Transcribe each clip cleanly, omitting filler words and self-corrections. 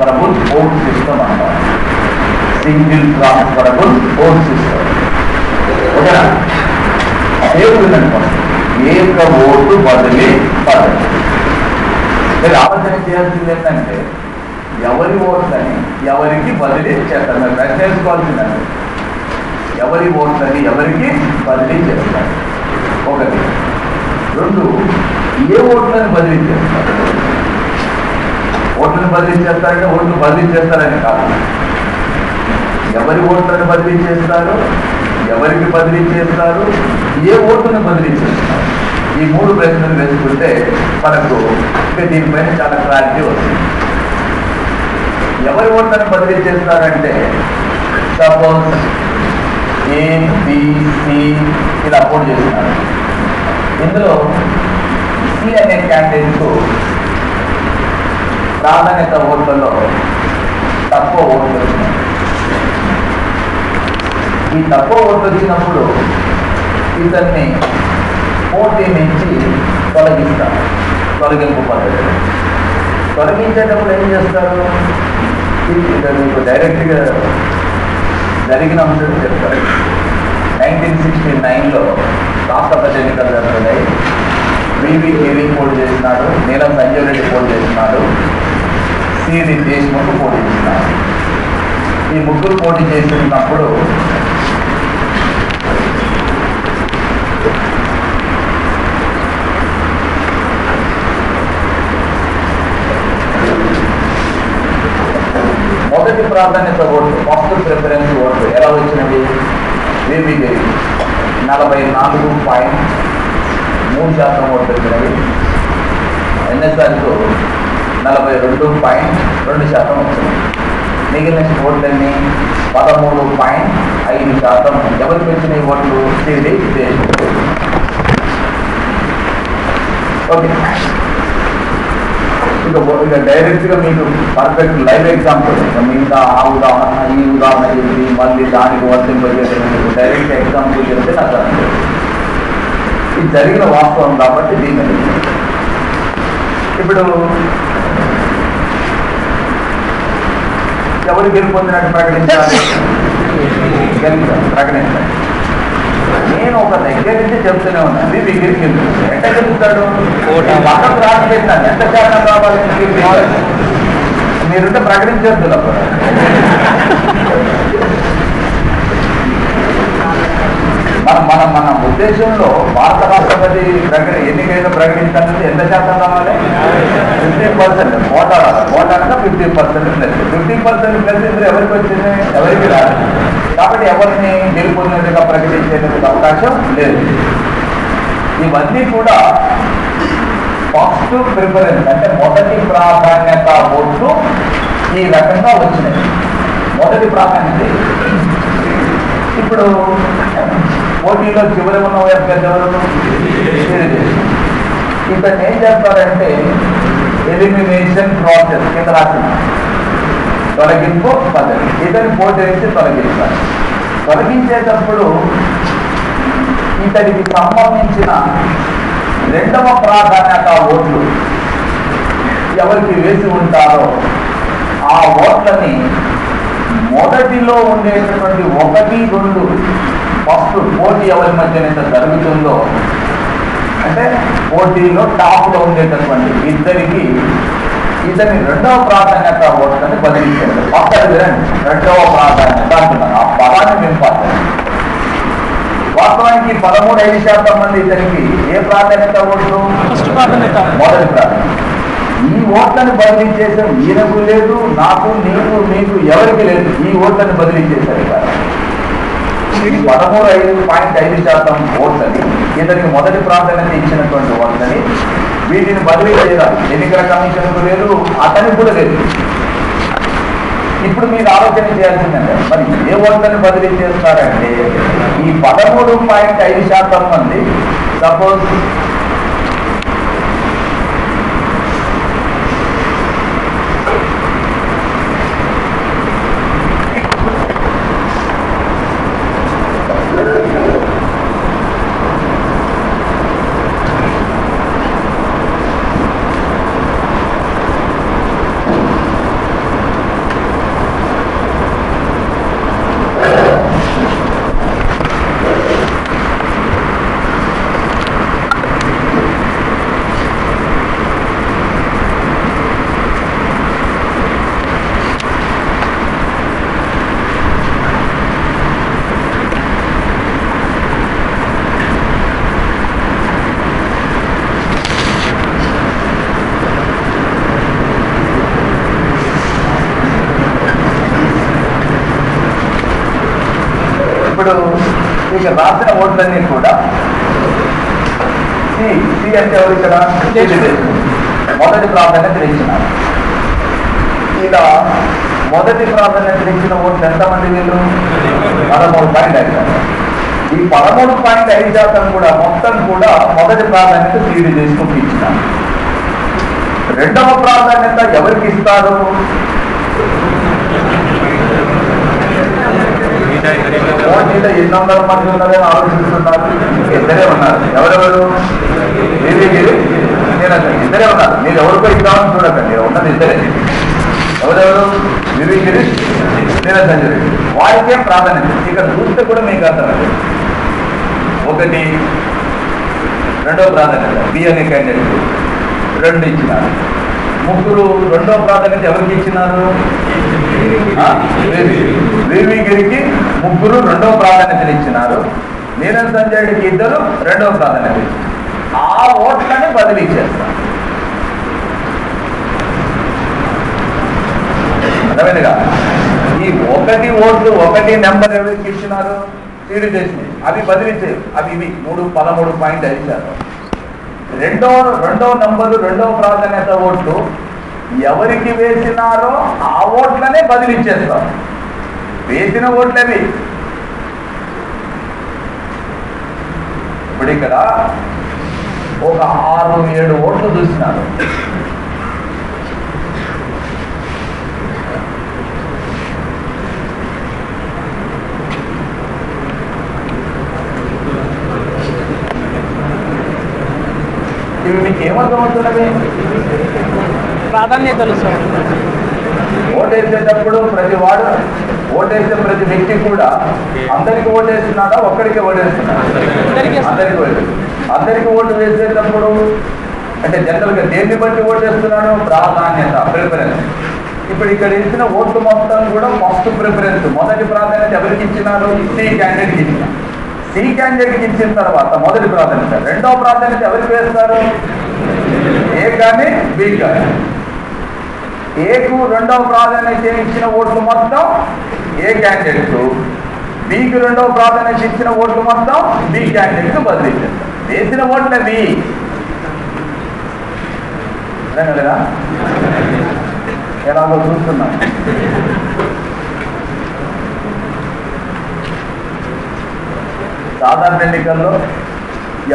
Transferable vote system అంటారు. Single transferable vote system. ఓకేనా? ఏక ఓటు బదిలీ పద్ధతి. మీరు ఆలోచన చేయాల్సింది ఏంటంటే ఎవరి ఓట్లని ఎవరికి బదిలీ చేస్తారు. మీరు రద్దు చేసుకోవాల్సిందండి. ఎవరి ఓట్లని ఎవరికి బదిలీ చేస్తారు ఒకటి. రెండు, ఏ ఓట్లను బదిలీ చేస్తారు? ఓట్లను బదిలీ చేస్తారంటే ఓట్లు బదిలీ చేస్తారని కాదు. ఎవరి ఓట్లను బదిలీ చేస్తారు, ఎవరికి బదిలీ చేస్తారు, ఏ ఓట్లను బదిలీ చేస్తారు? ఈ మూడు ప్రశ్నలు వేసుకుంటే మనకు దీనిపైన చాలా క్లారిటీ వస్తుంది. ఎవరి ఓట్లను బదిలీ చేస్తారంటే సపోజ్ ఏబిసి ఇలా పోటీ చేస్తున్నారు. ఇందులో సి అనే క్యాండిడేట్కు ప్రాధాన్యత ఓట్లలో తక్కువ ఓట్లు వచ్చినాయి. ఈ తక్కువ ఓట్లు వచ్చినప్పుడు ఇతన్ని పోటీ నుంచి తొలగిస్తారు. తొలగింపు పద్ధతి. తొలగించేటప్పుడు ఏం చేస్తారు? మీకు డైరెక్ట్గా జరిగిన అంశం చెప్తారు. 1969లో రాష్ట్రపతి ఎన్నికలు జరుగుతున్నాయి. వివి గిరి పోటీ చేసినాడు, నీలం సంజీవ్ రెడ్డి పోటీ చేసినాడు, సిడి దేశ్ముఖ్ పోటీ చేసినాడు. ఈ ముగ్గురు పోటీ చేసినప్పుడు మొదటి ప్రాధాన్యత ఓట్లు, ఫస్ట్ ప్రిఫరెన్స్ ఓట్లు ఎలా వచ్చినవి? వివి గిరి 44.3% ఓట్లు వచ్చినవి. ఎన్ఎస్ఆర్కు 42.2% వచ్చింది. మిగిలిన ఓట్లన్నీ 13.5%. ఎవరికి వచ్చినాయి ఓట్లు? సిడి దేశ్ముఖ్. ఓకే, ఇక డైరెక్ట్గా మీకు పర్ఫెక్ట్ లైవ్ ఎగ్జాంపుల్ మిగతా ఆ ఉదాహరణ ఈ ఉదాహరణ చెప్పి మళ్ళీ దానికి వర్తింపజేసి మీకు డైరెక్ట్ ఎగ్జాంపుల్ చెప్తే నాకు అర్థం. ఇది జరిగిన వాస్తవం కాబట్టి దీన్ని ఇప్పుడు ఎవరు గెలుపొందినట్టు ప్రకటించాలి? ప్రకటించాలి. నేను ఒక దగ్గర నుంచి చెప్తూనే ఉన్నాను, వివి గిరి గెలుపుతుంది. ఎంత గెలుపుతాడు? పక్కకు రాసి పెట్టినాను. ఎంత శాతం కావాలి మీరుంటే ప్రకటించద్దు. మన ఉద్దేశంలో భారత రాష్ట్రపతి ఎన్నికైనా ప్రకటించాలంటే ఎంత శాతం కావాలి? 50%. ఓటాడక 50% ప్లస్. 50% ప్లస్ ఇందులో ఎవరికి వచ్చింది? ఎవరికి రాదు. కాబట్టి ఎవరిని గెలుపొందినట్టుగా ప్రకటించేందుకు అవకాశం లేదు. ఇవన్నీ కూడా ఫస్ట్ ప్రిఫరెన్స్ అంటే మొదటి ప్రాధాన్యత ఓట్లు ఈ రకంగా వచ్చినాయి. మొదటి ప్రాధాన్యత. ఇప్పుడు పోటీలో చివరి ఉన్న అభ్యర్థి ఎవరు? ఇతన్ని ఏం చేస్తారంటే ఎలిమినేషన్ ప్రాసెస్ కింద రాసిన తొలగింపు పద్ధతి. ఇతని పోటీ నుంచి తొలగిస్తారు. తొలగించేటప్పుడు ఇతడికి సంబంధించిన రెండవ ప్రాధాన్యత ఓట్లు ఎవరికి వేసి ఉంటారో ఆ ఓట్లని మొదటిలో ఉండేటటువంటి 1, 2 ఫస్ట్ పోటీ ఎవరి మధ్య జరుగుతుందో అంటే పోటీలో టాప్లో ఉండేటటువంటి ఇద్దరికి ఇతని రెండవ ప్రాధాన్యత ఓట్లని బదిలీ చేయాలి. పక్కన రెండవ ప్రాధాన్యత అంటున్నాను. ఆ పదాన్ని నింపాలి. వాస్తవానికి 13.5% మంది ఇతనికి ఏ ప్రాధాన్యత ఓట్లు? మొదటి ప్రాధాన్యత. ఈ ఓట్లను బదిలీ చేసాం. ఈయనకు లేదు, నాకు, నీకు, మీకు ఎవరికి లేదు. ఈ ఓట్లను బదిలీ చేశారు. ఇక 13.5% ఓట్లని ఇతనికి మొదటి ప్రాధాన్యత ఇచ్చినటువంటి ఓట్లని వీటిని బదిలీ చేయాలి. ఎన్నికల కమిషన్కు లేదు, అతనికి కూడా లేదు. ఇప్పుడు మీరు ఆలోచన చేయాల్సిందంటే మరి ఏ ఓట్లను బదిలీ చేస్తారంటే ఈ 13.5% మంది సపోజ్ ఇప్పుడు ఇక రాసిన ఓట్లన్నీ కూడా సి అంటే ఎవరు ఇక్కడ మొదటి ప్రాధాన్యత ఇచ్చినారు. ఇలా మొదటి ప్రాధాన్యత ఇచ్చిన ఓట్లు ఎంతమంది వీళ్ళు 13.5. ఈ 13.5% కూడా మొత్తం కూడా మొదటి ప్రాధాన్యత సీడీ చేసుకుంటూ ఇచ్చినారు. రెండవ ప్రాధాన్యత ఎవరికి ఇస్తారు? మోడీలో 800 మంది ఉన్నారని ఆలోచిస్తున్నారు. ఇద్దరే ఉన్నారు. ఎవరెవరు? వీరిగిరి, ఇద్దరే ఉన్నారు. మీరు ఎవరికో ఇద్దామని చూడకండి, ఉన్నది ఇద్దరే. ఎవరెవరు? వీరిగిరి, నిరంజన్ రెడ్డి. వారికే ప్రాధాన్యత. ఇక్కడ చూస్తే కూడా మీకు అర్థమైంది. ఒకటి రెండవ ప్రాధాన్యత బి అనే క్యాండిడేట్ 2 ఇచ్చినారు. ముగ్గురు రెండవ ప్రాధాన్యత ఎవరికి ఇచ్చినారు? వీరిగిరికి ముగ్గురు రెండవ ప్రాధాన్యతలు ఇచ్చినారు. నీలం సంజయ్ రెడ్డికి 2 రెండవ ప్రాధాన్యత ఇచ్చినారు. ఆ ఓట్లని బదిలీ చేస్తారు. అర్థమైందిగా? ఈ 1 ఓట్లు 1 నెంబర్ ఎవరికి ఇచ్చినారు? సీడీ చేసినాయి. అవి బదిలీ చేయరు. అవి ఇవి 13.5%. రెండో నంబరు రెండవ ప్రాధాన్యత ఓట్లు ఎవరికి వేసినారో ఆ ఓట్లనే బదిలీ చేస్తారు. వేసిన ఓట్లవి. ఇప్పుడు ఇక్కడ ఒక 6-7 ఓట్లు చూసినారు. ఇవి మీకు ఏమర్థమవుతున్నవి? ప్రాధాన్యతలు సార్. ఓటేసేటప్పుడు ప్రతి వాడు ఓటేసే ప్రతి వ్యక్తి కూడా అందరికి ఓటేస్తున్నాడా? ఒక్కడికి ఓటేస్తున్నాడా? అందరికి ఓటు వేసేటప్పుడు అంటే జనరల్గా దేన్ని బట్టి ఓటేస్తున్నాడు? ప్రాధాన్యత, ప్రిఫరెన్స్. ఇప్పుడు ఇక్కడ ఇచ్చిన ఓట్లు మొత్తం కూడా ఫస్ట్ ప్రిఫరెన్స్. మొదటి ప్రాధాన్యత ఎవరికి ఇచ్చినారు? సి క్యాండిడేట్కి ఇచ్చినారు. సి క్యాండిడేట్కి ఇచ్చిన తర్వాత మొదటి ప్రాధాన్యత. రెండవ ప్రాధాన్యత ఎవరికి వేస్తారు? ఏ కానీ బి కానీ. ఏకు రెండవ ప్రాధాన్యత ఇచ్చిన ఓట్లు మొత్తం ఏ క్యాండిడేట్, బికి రెండవ ప్రాధాన్యత ఇచ్చిన ఓట్లు మొత్తం బి క్యాండిడేట్ బదిలీ చేస్తారు. వేసిన ఓట్ల బి కదా ఎలాగో చూస్తున్నాం. సాధారణ ఎన్నికల్లో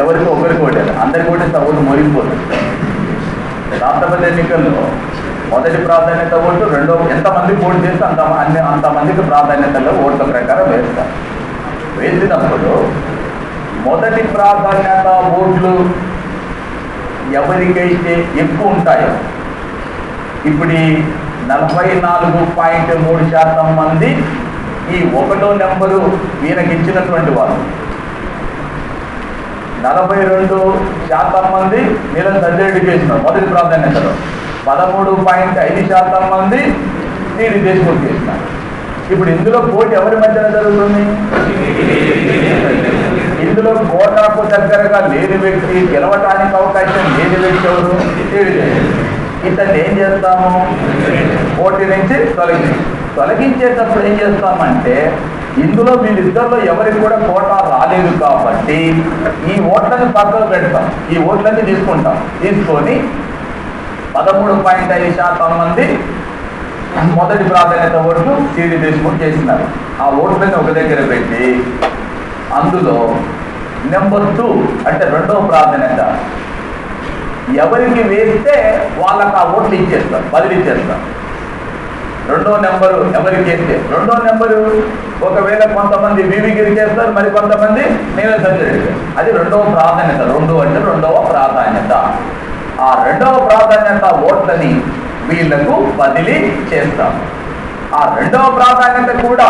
ఎవరికి ఒకరికి ఓటారు, అందరికి ఓటేస్తే ఓటు మురిగిపోతుంది. రాష్ట్రపతి ఎన్నికల్లో మొదటి ప్రాధాన్యత ఓటు ఎంతమంది ఓటు చేస్తే అంతమందికి ప్రాధాన్యతలో ఓట్ల ప్రకారం వేస్తారు. వేసినప్పుడు మొదటి ప్రాధాన్యత ఓట్లు ఎవరికైతే ఎక్కువ ఉంటాయో, ఇప్పుడు ఈ 44.3% మంది ఈ 1వ నెంబరు ఈయనకి ఇచ్చినటువంటి వాళ్ళు, 42% మంది నీలం సంజయ్ రెడ్డికి వేసినారు మొదటి ప్రాధాన్యతలో, 13.5% మంది సీడీ దేశ్ముఖ్ చేసినారు. ఇప్పుడు ఇందులో పోటీ ఎవరి మధ్యన జరుగుతుంది? ఇందులో కోటాకు దగ్గరగా లేని వ్యక్తి, గెలవటానికి అవకాశం లేని వ్యక్తి ఎవరు? సీడీ దేశ్ముఖ్. ఇతన్ని ఏం చేస్తాము? పోటీ నుంచి తొలగించేటప్పుడు ఏం చేస్తామంటే, ఇందులో వీళ్ళిద్దరిలో ఎవరికి కూడా కోటా రాలేదు కాబట్టి ఈ ఓట్లను పక్కకు పెడతాం. ఈ ఓట్లన్నీ తీసుకొని 13.5% మంది మొదటి ప్రాధాన్యత ఓట్లు సీడీ దేశ్ముఖ్ చేసినారు. ఆ ఓట్లని ఒక దగ్గర పెట్టి అందులో నెంబర్ 2 అంటే రెండవ ప్రాధాన్యత ఎవరికి వేస్తే వాళ్ళకి ఆ ఓట్లు ఇచ్చేస్తారు, బదిలీ చేస్తారు. రెండో నెంబరు ఎవరికి వేస్తే రెండో నెంబరు ఒకవేళ కొంతమంది వీవిగిరి చేస్తారు, మరి కొంతమంది నీలం సంజయ్ రెడ్డి. అది రెండవ ప్రాధాన్యత. 2 అంటే రెండవ ప్రాధాన్యత. ఆ రెండవ ప్రాధాన్యత ఓట్లని వీళ్లకు బదిలీ చేస్తాం. ఆ రెండవ ప్రాధాన్యత కూడా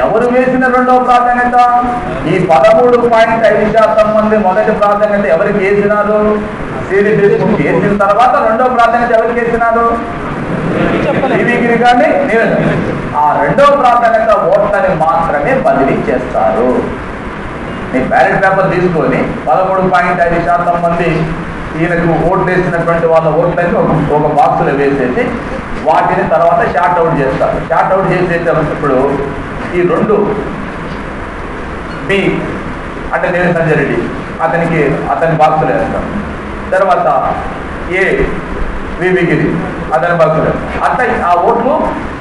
ఎవరు వేసిన రెండవ ప్రాధాన్యత? ఈ 13.5% మంది మొదటి ప్రాధాన్యత ఎవరికి వేసినారు? సీడీ దేశ్ముఖ్ వేసిన తర్వాత రెండవ ప్రాధాన్యత ఎవరికి వేసినారు? వీవిగిరి కానీ ఆ రెండవ ప్రాధాన్యత ఓట్లని మాత్రమే బదిలీ చేస్తారు. మీ బ్యాలెట్ పేపర్ తీసుకొని 13.5% మంది ఈయనకు ఓట్లు వేసినటువంటి వాళ్ళ ఓట్లని ఒక బాక్సులో వేసేసి వాటిని తర్వాత షార్ట్ అవుట్ చేస్తారు. షార్ట్ అవుట్ చేసేటప్పుడు ఈ 2 బి అంటే నేను సంజయ్ రెడ్డి అతని బాక్సులు వేస్తాం. తర్వాత ఏ వివి గిరి అతని బాక్సులు అట్లా ఆ ఓట్లు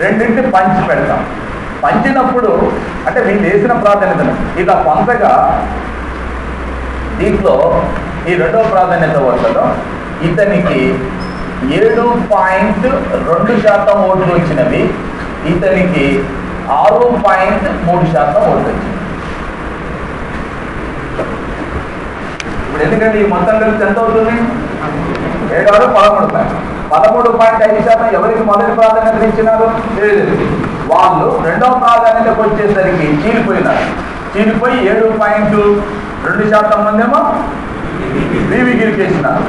రెండింటి పంచి పెడతాం. పంచినప్పుడు అంటే వీళ్ళు వేసిన ప్రాధాన్యతను ఇక కొంతగా దీంట్లో ఈ రెండవ ప్రాధాన్యత ఓట్లలో ఇతనికి 7.2% ఓట్లు వచ్చినవి, ఇతనికి 6.3% ఓట్లు వచ్చింది. ఇప్పుడు ఎందుకంటే ఈ మొత్తం కలిసి ఎంత అవుతుంది? 13.5% ఎవరికి మొదటి ప్రాధాన్యత ఇచ్చినారు? వాళ్ళు రెండవ ప్రాధాన్యతకు వచ్చేసరికి చీలిపోయినారు. చీలిపోయి 7.2% మంది ఏమో వివి గిరికి వేసినారు.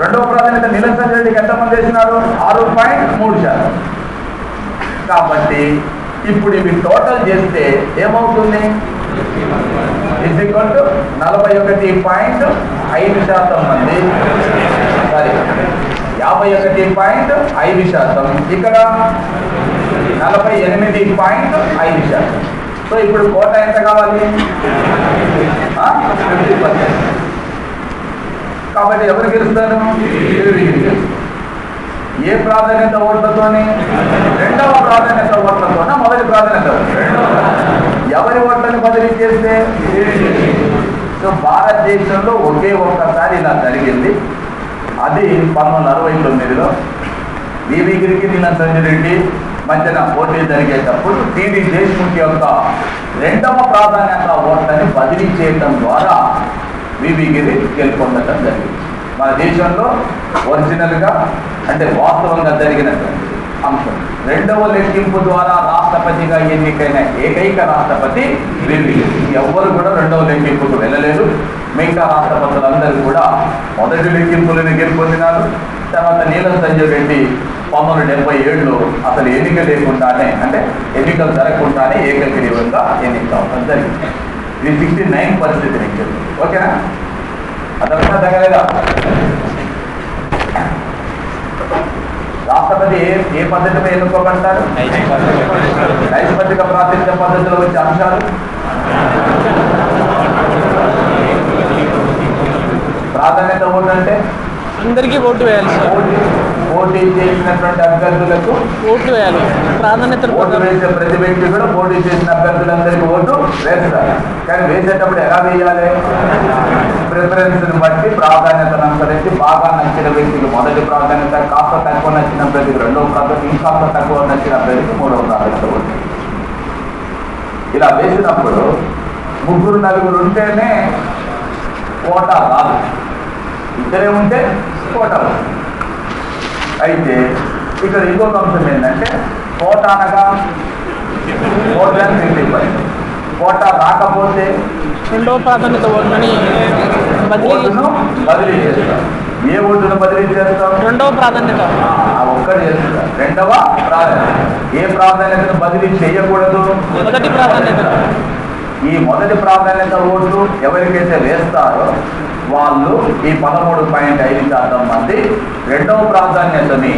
రెండవ ప్రాధాన్యత నీలం సంజయ్ రెడ్డికి ఎంతమంది వేసినారు? 6.3%. కాబట్టి ఇప్పుడు ఇవి టోటల్ చేస్తే ఏమవుతుంది? ఈజ్ ఈక్వల్ టు 41.5% మంది, సారీ 51.5%, ఇక్కడ 48.5%. సో ఇప్పుడు కోట ఎంత కావాలి? 50%. కాబట్టి ఎవరు గెలుస్తారు? ఏ ప్రాధాన్యత ఓట్లతోని? రెండవ ప్రాధాన్యత ఓట్లతోన మొదటి ప్రాధాన్యత? ఎవరి ఓట్లను బదిలీ చేస్తే? సో భారతదేశంలో ఒకే ఒక్కసారి ఇలా జరిగింది. అది 1969లో వివి గిరికి నీలం సంజయ్ రెడ్డి మధ్యన పోటీ జరిగేటప్పుడు టీడీ దేశ్ముఖ్ యొక్క రెండవ ప్రాధాన్యత ఓట్లని బదిలీ చేయడం ద్వారా వివి గిరి గెలుపొందడం జరిగింది. మన దేశంలో ఒరిజినల్గా అంటే వాస్తవంగా జరిగినటువంటి అంశం. రెండవ లెక్కింపు ద్వారా రాష్ట్రపతిగా ఎన్నికైన ఏకైక రాష్ట్రపతి వివి గిరి. ఎవ్వరు కూడా రెండవ లెక్కింపుకు వెళ్ళలేదు. మిగతా రాష్ట్రపతులందరూ కూడా మొదటి లెక్కింపులను గెలుపొందినారు. తర్వాత నీలం సంజయ్ రెడ్డి 1977లో అసలు ఎన్నిక లేకుండానే అంటే ఎన్నికలు జరగకుండానే ఏకగ్రీవంగా ఎన్నిక అవడం జరిగింది. ఇది 69 పరిస్థితి నేను చెప్తుంది. ఓకేనా? అదంతా తగ్గలేదా? రాష్ట్రపతి ఏ పద్ధతిలో ఎన్నుకోబడతారు? నైష్పత్తిక ప్రాతినిధ్య పద్ధతిలో వచ్చే అంశాలు ప్రాధాన్యత ఓటు అంటే అందరికీ ఓటు వేయాలి. పోటీ చేసినటువంటి అభ్యర్థులకు ఓట్లు వేయాలి. ప్రాధాన్యత ఓటు వేసే ప్రతి వ్యక్తి కూడా పోటీ చేసిన అభ్యర్థులందరికీ ఓటు వేస్తారు. కానీ వేసేటప్పుడు ఎలా వేయాలి? ప్రిఫరెన్స్ని బట్టి ప్రాధాన్యతను అనుసరించి బాగా నచ్చిన వ్యక్తికి మొదటి ప్రాధాన్యత, కాస్త తక్కువ నచ్చిన అభ్యర్థికి రెండవ ప్రాధాన్యత, ఇంకాస్త తక్కువ నచ్చిన అభ్యర్థికి మూడవ ప్రాధాన్యత ఓటు. ఇలా వేసినప్పుడు 3-4 ఉంటేనే కోటా రాదు. ఇద్దరే ఉంటే కోటా రాదు. అయితే ఇక్కడ ఇంకొక అంశం ఏంటంటే కోటా అనగా కోటా రాకపోతే రెండవ ప్రాధాన్యత ఓటుని బదిలీ చేస్తారు. ఏ ఓటును బదిలీ చేస్తాం? రెండవ ప్రాధాన్యత. ఒక్కటి చేస్తారు. రెండవ ప్రాధాన్యత. ఏ ప్రాధాన్యతను బదిలీ చేయకూడదు? మొదటి ప్రాధాన్యత. ఈ మొదటి ప్రాధాన్యత ఓట్లు ఎవరికైతే వేస్తారో వాళ్ళు ఈ 13.5% మంది రెండవ ప్రాధాన్యతని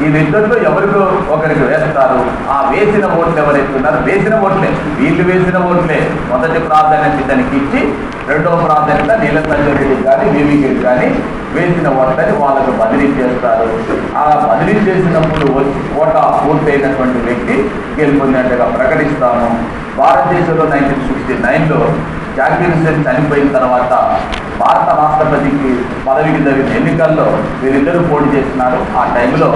వీళ్ళిద్దరిలో ఎవరికో ఒకరికి వేస్తారు. ఆ వేసిన ఓట్లు ఎవరైతే ఉన్నారో వేసిన ఓట్లే, వీళ్ళు వేసిన ఓట్లే మొదటి ప్రాధాన్యత ఇతనికి ఇచ్చి రెండవ ప్రాధాన్యత నీలం సంజయ్ రెడ్డికి కానీ వివి గిరికి కానీ వేసిన ఓట్లని వాళ్ళకు బదిలీ చేస్తారు. ఆ బదిలీ చేసినప్పుడు ఓటా పూర్తయినటువంటి వ్యక్తి గెలుపొందినట్టుగా ప్రకటిస్తాము. భారతదేశంలో 1969లో జాకీర్ హుస్సేన్ చనిపోయిన తర్వాత భారత రాష్ట్రపతికి పదవికి జరిగిన ఎన్నికల్లో వీరిద్దరూ పోటీ చేస్తున్నారు. ఆ టైంలో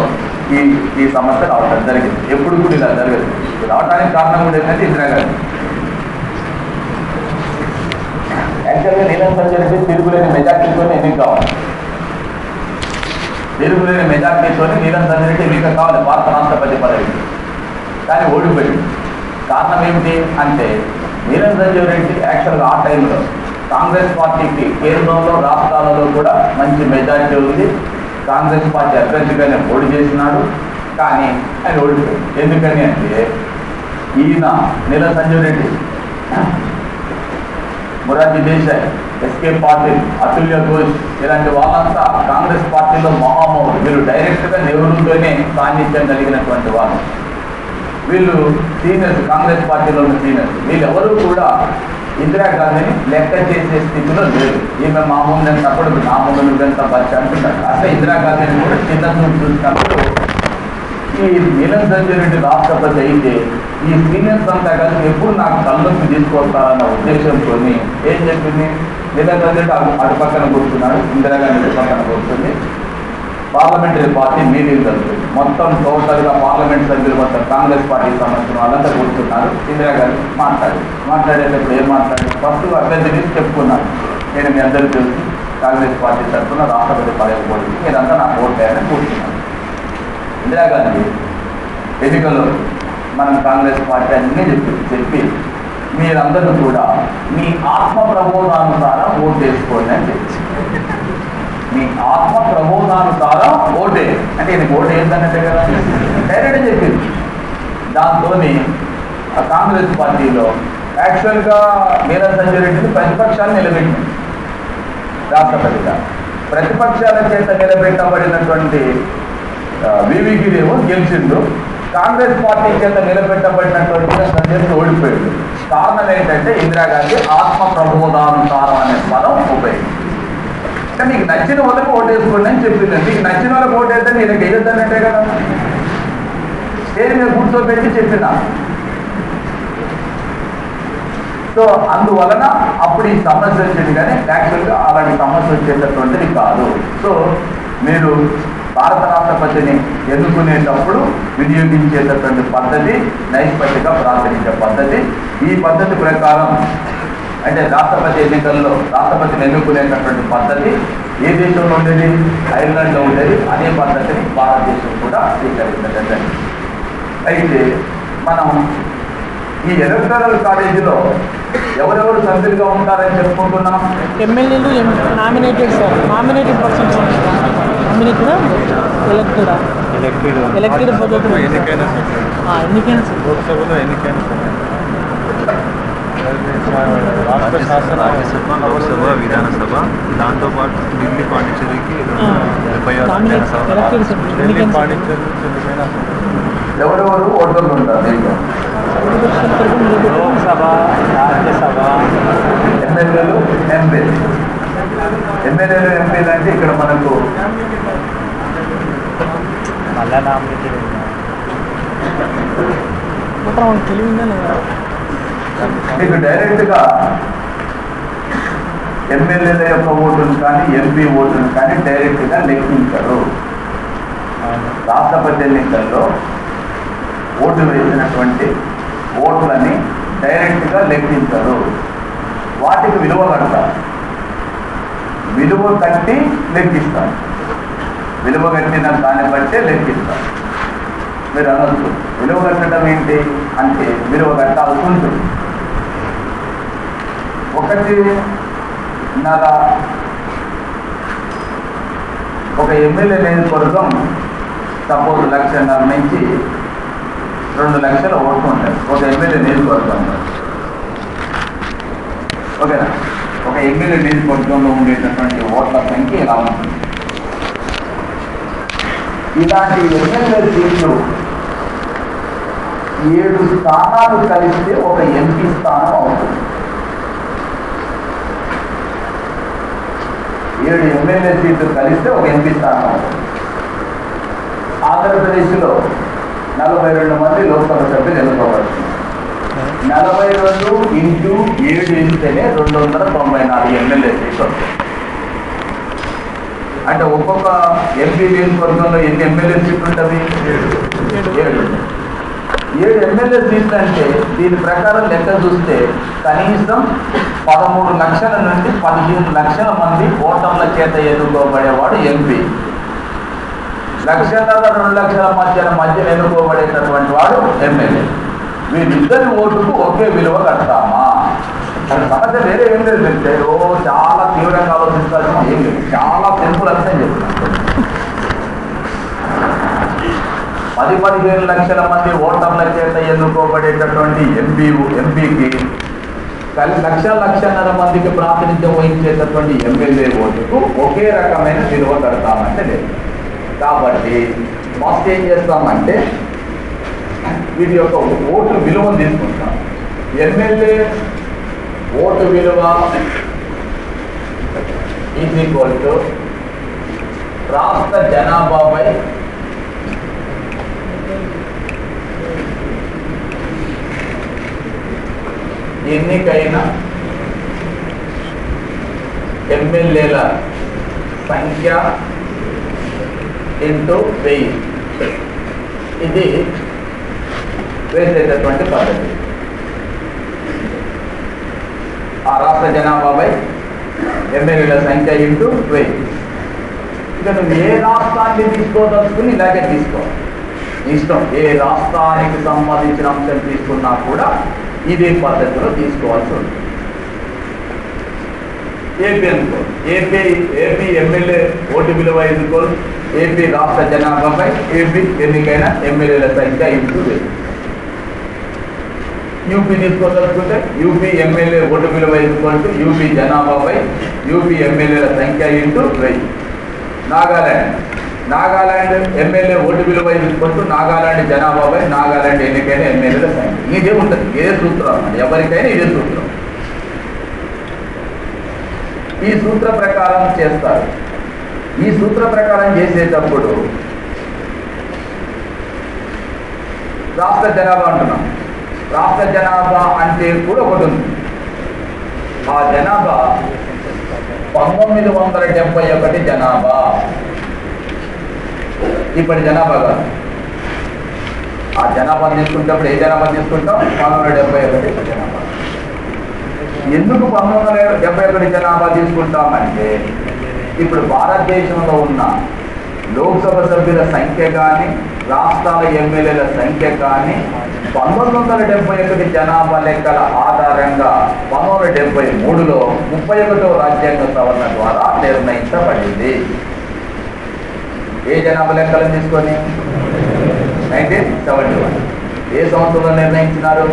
ఈ సమస్య రావడం జరిగింది. ఎప్పుడు కూడా ఇలా జరగదు. రావడానికి కారణం కూడా ఏంటంటే ఇందిరాగాంధీ. యాక్చువల్గా నీలం సంజయ్ రెడ్డి తిరుగులేని మెజార్టీతో ఎన్నిక కావాలి. తిరుగులేని మెజార్టీతో నీలం సంజయ్ రెడ్డి ఎన్నిక కావాలి భారత రాష్ట్రపతి పదవికి. కానీ ఓడిపోయింది. కారణం ఏమిటి అంటే నీలం సంజయ్ రెడ్డి యాక్చువల్గా ఆ టైంలో కాంగ్రెస్ పార్టీకి కేంద్రంలో రాష్ట్రాలలో కూడా మంచి మెజారిటీ ఉంది. కాంగ్రెస్ పార్టీ అభ్యర్థిగానే పోటీ చేసినాడు. కానీ ఆయన ఓడిపోయాడు. ఎందుకని అంటే ఈయన నీలం సంజయ్ రెడ్డి, మొరార్జీ దేశాయ్, ఎస్కే పాటిల్, అతుల్య ఘోష్ ఇలాంటి వాళ్ళంతా కాంగ్రెస్ పార్టీలో మహామహులు. వీరు డైరెక్ట్గా నెహ్రూతోనే సాన్నిధ్యం కలిగినటువంటి వాళ్ళు. వీళ్ళు సీనియర్స్, కాంగ్రెస్ పార్టీలో ఉన్న సీనియర్స్, వీళ్ళెవరూ కూడా ఇందిరాగాంధీని లెక్క చేసే స్థితిలో లేరు. ఈమె మా ముందు ఎంత అప్పుడు నా ముందు నువ్వెంత బచ్చి అంటున్నారు. అట్లా ఇందిరాగాంధీని కూడా చిన్న చూపు చూసినప్పుడు ఈ నీలం సంజయ్ రెడ్డి రాష్ట్రపతి అయితే ఈ సీనియర్స్ అంతా కలిసి ఎప్పుడు నాకు కళ్ళొప్పి తీసుకొస్తారన్న ఉద్దేశంతో ఏం చెప్పింది, నీలం సంజయ్ రెడ్డి అటు పక్కన కూర్చున్నాడు, ఇందిరాగాంధీ పక్కన కూర్చుంది. పార్లమెంటరీ పార్టీ మీటింగ్ జరుగుతుంది. మొత్తం టోటల్గా పార్లమెంట్ సభ్యులు మొత్తం కాంగ్రెస్ పార్టీకి సంబంధించిన వాళ్ళంతా కూర్చున్నారు. ఇందిరాగాంధీ మాట్లాడేటప్పుడు ఏం మాట్లాడారు, ఫస్ట్ అభ్యర్థి నుంచి చెప్పుకున్నాను, నేను మీ అందరికీ తెలుసు కాంగ్రెస్ పార్టీ తరఫున రాష్ట్రపతి పదవి మీరంతా నాకు ఓటు వేయాలని కూర్చున్నాను. ఇందిరాగాంధీ ఎన్నికల్లో మనం కాంగ్రెస్ పార్టీ అన్నీ చెప్పి మీరందరూ కూడా మీ ఆత్మ ప్రబోధానుసారం ఓటు వేసుకోండి అని చెప్పి, మీ ఆత్మ ప్రబోధానుసారం ఓటే అంటే ఇది ఓటు ఏంటన్నట్టే కదా డైరెక్ట్ చెప్పింది. దాంతో కాంగ్రెస్ పార్టీలో యాక్చువల్గా నీలం సంజయ్ రెడ్డిని ప్రతిపక్షాన్ని నిలబెట్టింది రాష్ట్రపతిగా. ప్రతిపక్షాల చేత నిలబెట్టబడినటువంటి వివి గిరేమో గెలిచిండు. కాంగ్రెస్ పార్టీ చేత నిలబెట్టబడినటువంటి నీలం సంజయ్ రెడ్డి ఓడిపోయాడు. కారణం ఏంటంటే ఇందిరాగాంధీ ఆత్మ ప్రబోధానుసారం అనే పదం ఉపయోగించింది. అంటే మీకు నచ్చిన వాళ్ళకి ఓటు వేసుకోండి అని చెప్పింది. మీకు నచ్చిన వాళ్ళకి ఓటు వేస్తే నేను వేయొద్దన్నట్టే కదా, స్టేజ్ మీద కూర్చోబెట్టి చెప్పిన. సో అందువలన అప్పుడు ఈ సమస్య వచ్చింది, కానీ యాక్చువల్గా అలాంటి సమస్య వచ్చేటటువంటిది కాదు. సో మీరు భారత రాష్ట్రపతిని ఎన్నుకునేటప్పుడు వినియోగించేటటువంటి పద్ధతి నైష్పత్తిగా ప్రార్థించే పద్ధతి. ఈ పద్ధతి ప్రకారం అంటే రాష్ట్రపతి ఎన్నికల్లో రాష్ట్రపతిని ఎన్నుకునేటటువంటి పద్ధతి ఏ దేశంలో ఉండేది, ఐర్లాండ్లో ఉండేది. అదే పద్ధతిని భారతదేశం కూడా స్వీకరించలేదు. అయితే మనం ఈ ఎలక్టరల్ కాలేజీలో ఎవరెవరు సభ్యులుగా ఉంటారని చెప్పుకుంటున్నాం. ఎమ్మెల్యేలు నామినేటెడ్ సార్, నామినేటెడ్ పర్సన్స్ నామినేటెడా ఎలక్టెడ్ పద్ధతి ఎన్నికైనా సార్ లోక్సభలో ఎన్నికైనా రాష్ట్ర శాసన లోక్సభ విధానసభ దాంతోపాటు ఢిల్లీ పాండిచేరికి ఢిల్లీ పాండిచేరి ఎవరెవరు ఓటర్లు ఉంటారు దీంట్లో, లోక్సభ రాజ్యసభ ఎమ్మెల్యేలు ఎంపీలు అంటే ఇక్కడ మనకు మళ్ళా నామినేటెడ్ తెలివిందా లేదా మీకు డైరెక్ట్గా ఎమ్మెల్యేల యొక్క ఓటును కానీ ఎంపీ ఓటును కానీ డైరెక్ట్గా లెక్కించరు. రాష్ట్రపతి ఎన్నికల్లో ఓటు వేసినటువంటి ఓట్లని డైరెక్ట్గా లెక్కించరు. వాటికి విలువ కడతారు, విలువ కట్టి లెక్కిస్తారు. విలువ కట్టిన దాన్ని బట్టే లెక్కిస్తారు. మీరు అనొచ్చు విలువ కట్టడం ఏంటి అంటే విలువ కట్టాల్సి ఉంటుంది. ఒక ఎమ్మెల్యే నియోజకవర్గం సపోజ్ 1,50,000 నుంచి 2 లక్షల ఓట్లు ఉంటాయి ఒక ఎమ్మెల్యే నియోజకవర్గంలో. ఓకేనా, ఒక ఎమ్మెల్యే నియోజకవర్గంలో ఉండేటటువంటి ఓట్ల సంఖ్య ఇలా ఉంటుంది. ఇలాంటి ఎమ్మెల్యే సీట్లు 7 స్థానాలు కలిస్తే ఒక ఎంపీ స్థానం అవుతుంది. 7 ఎమ్మెల్యే సీట్లు కలిస్తే ఒక ఎంపీ స్థానం అవుతుంది. ఆంధ్రప్రదేశ్లో 42 మంది లోక్సభ సభ్యులు ఎన్నుకోబడుతుంది. 42 ఇంటూ 7 ఇస్తేనే 294 ఎమ్మెల్యే సీట్లు వస్తాయి. అంటే ఒక్కొక్క ఎంపీ నియోజకవర్గంలో ఎన్ని ఎమ్మెల్యే సీట్లు ఉంటుంది? 7 ఎమ్మెల్యే సీట్లు అంటే దీని ప్రకారం లెక్క చూస్తే కనీసం 13 లక్షల నుండి 15 లక్షల మంది ఓటర్ల చేత ఎన్నుకోబడేవాడు ఎంపీ. 1,00,000 2 లక్షల మధ్య ఎన్నుకోబడేటటువంటి వాడు ఎమ్మెల్యే. వీళ్ళిద్దరి ఓటుకు ఒకే విలువ కడతామా? సమస్య వేరే ఏం లేదు. చెప్తే చాలా తీవ్రంగా ఆలోచించాల్సిన ఏం లేదు, చాలా సింపుల్ అంటే చెప్తున్నాను. 10-15 లక్షల మంది ఓటర్ల చేత ఎన్నుకోబడేటటువంటి ఎంపీకి 1,00,000-1,50,000 మందికి ప్రాతినిధ్యం వహించేటటువంటి ఎమ్మెల్యే ఓటుకు ఒకే రకమైన విలువ కడతామంటే లేదు. కాబట్టి ఫస్ట్ ఏం చేస్తామంటే వీటి యొక్క ఓటు విలువను తీసుకుంటాం. ఎమ్మెల్యే ఓటు విలువ ఈజ్ ఈక్వల్ టు రాష్ట్ర జనాభాపై ఎన్నికైన ఎమ్మెల్యేల సంఖ్య ఇంటూ 1000. ఇది వేసేటటువంటి పద్ధతి. ఆ రాష్ట్ర జనాభాపై ఎమ్మెల్యేల సంఖ్య ఇంటూ 1000. ఇక నువ్వు ఏ రాష్ట్రాన్ని తీసుకోదలుచుకుని ఇలాగే తీసుకో, ఇష్టం. ఏ రాష్ట్రానికి సంబంధించిన అంశం తీసుకున్నా కూడా ఇదే పద్ధతిలో తీసుకోవాల్సి ఉంటుంది. ఏపీ అనుకో, ఏపీ ఎమ్మెల్యే ఓటు విలువ ఎన్నుకోలు ఏపీ రాష్ట్ర జనాభాపై ఏపీ ఎన్నికైన ఎమ్మెల్యేల సంఖ్య ఇంటూ 1000. యూపీ తీసుకోదలుచుకుంటే యూపీ ఎమ్మెల్యే ఓటు విలువ ఎన్నుకోలు యూపీ జనాభాపై యూపీ ఎమ్మెల్యేల సంఖ్య ఇంటూ 1000. నాగాలాండ్ ఎమ్మెల్యే ఓటు విలువ ఎన్నుకుంటూ నాగాలాండ్ జనాభాపై నాగాలాండ్ ఎన్నికైన ఎమ్మెల్యేల సంఖ్య. ఇదే ఉంటుంది, ఇదే సూత్రం అన్నమాట. ఎవరికైనా ఇదే సూత్రం. ఈ సూత్ర ప్రకారం చేస్తారు. ఈ సూత్ర ప్రకారం చేసేటప్పుడు రాష్ట్ర జనాభా అంటున్నాం. రాష్ట్ర జనాభా అంటే కూడా ఒకటి ఉంది. ఆ జనాభా 1971 జనాభా. ఇప్పటి జనాభా కాదు. ఆ జనాభా తీసుకున్నప్పుడు ఏ జనాభా తీసుకుంటాం? 1971 జనాభా. ఎందుకు 1971 జనాభా తీసుకుంటామంటే ఇప్పుడు భారతదేశంలో ఉన్న లోక్సభ సభ్యుల సంఖ్య కానీ రాష్ట్రాల ఎమ్మెల్యేల సంఖ్య కానీ 1971 జనాభా లెక్కల ఆధారంగా 1973లో 31వ రాజ్యాంగ సవరణ ద్వారా నిర్ణయించబడింది. ఏ జనాభా లెక్కలను తీసుకొని 1971 ఏ సంవత్సరంలో నిర్ణయించినారు?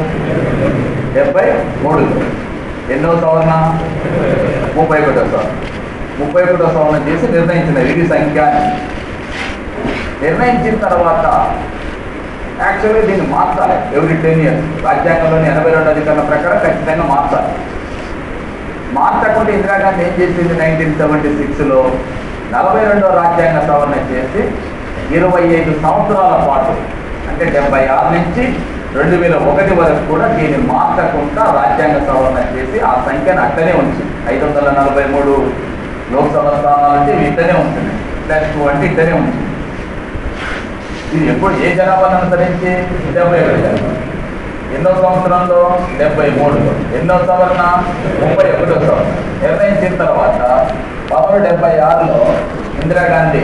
73లో. ఎన్నో సవరణ? 31వ సవరణ. 31వ సవరణ చేసి నిర్ణయించినారు ఇది సంఖ్య. నిర్ణయించిన తర్వాత యాక్చువల్గా దీన్ని మార్చాలి. Every 10 years. రాజ్యాంగంలోని 82 అధికరణ ప్రకారం ఖచ్చితంగా మార్చాలి. మార్చకుండా ఇందిరాగాంధీ ఏం చేసింది? 1976లో 42వ రాజ్యాంగ సవరణ చేసి 25 సంవత్సరాల పాటు అంటే 76 నుంచి 2001 వరకు కూడా దీన్ని మార్చకుండా రాజ్యాంగ సవరణ చేసి ఆ సంఖ్యను అట్టనే ఉంచి 543 లోక్సభ స్థానాలు అంటే ఇట్టనే ఉంటుంది. +2 అంటే ఇట్టనే ఉంటుంది. ఇది ఎప్పుడు ఏ జనాభాను అనుసరించి? 71 జనాభా. ఎన్నో సంవత్సరంలో? 73లో. ఎన్నో సవరణ? 31వ సవరణ. నిర్ణయించిన తర్వాత 1976లో ఇందిరాగాంధీ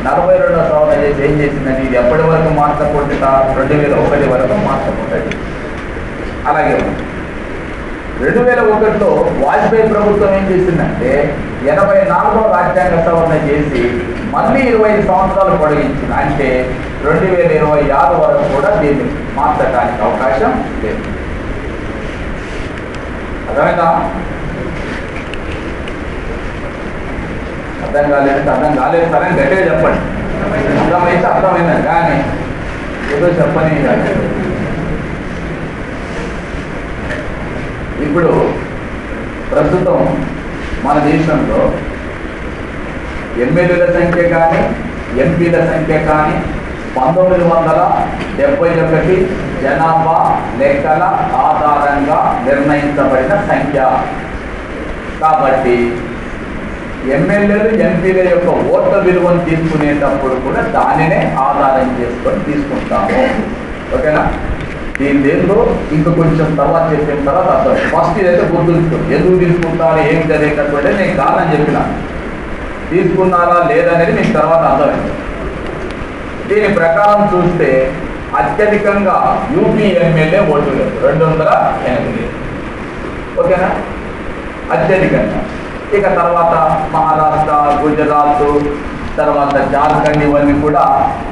42వ సవరణ చేసి ఏం చేసిందని ఇది ఎప్పటి వరకు మార్చకుండా 2001 వరకు మార్చకుంటుంది. అలాగే 2001లో వాజ్పేయి ప్రభుత్వం ఏం చేసిందంటే 84వ రాజ్యాంగ సవరణ చేసి మళ్ళీ 25 సంవత్సరాలు పొడిగించింది. అంటే 2026 వరకు కూడా దీన్ని మార్చడానికి అవకాశం లేదు. అర్థమైందా? అర్థం కాలేదు సరే గట్టిగా చెప్పండి. అర్థమైతే అర్థమైందని కానీ ఏదో చెప్పని. ఇప్పుడు ప్రస్తుతం మన దేశంలో ఎమ్మెల్యేల సంఖ్య కానీ ఎంపీల సంఖ్య కానీ 1971 జనాభా లెక్కల ఆధారంగా నిర్ణయించబడిన సంఖ్య. కాబట్టి ఎమ్మెల్యేలు ఎంపీల యొక్క ఓట్ల విలువను తీసుకునేటప్పుడు కూడా దానినే ఆధారం చేసుకొని తీసుకుంటాము. ఓకేనా? దీని దేంట్లో ఇంకా కొంచెం తర్వాత చెప్పిన తర్వాత అర్థం. ఫస్ట్ ఇదైతే గుర్తుంచుకోండి. ఎందుకు తీసుకుంటారు ఏమి జరిగేటటువంటి నేను కారణం చెప్పిన తీసుకున్నారా లేదనేది మీకు తర్వాత అర్థమైంది. దీని ప్రకారం చూస్తే అత్యధికంగా యూపీ ఎమ్మెల్యే ఓట్లు 280. ఓకేనా? అత్యధికంగా. ఇక తర్వాత మహారాష్ట్ర, గుజరాత్, తర్వాత జార్ఖండ్ ఇవన్నీ కూడా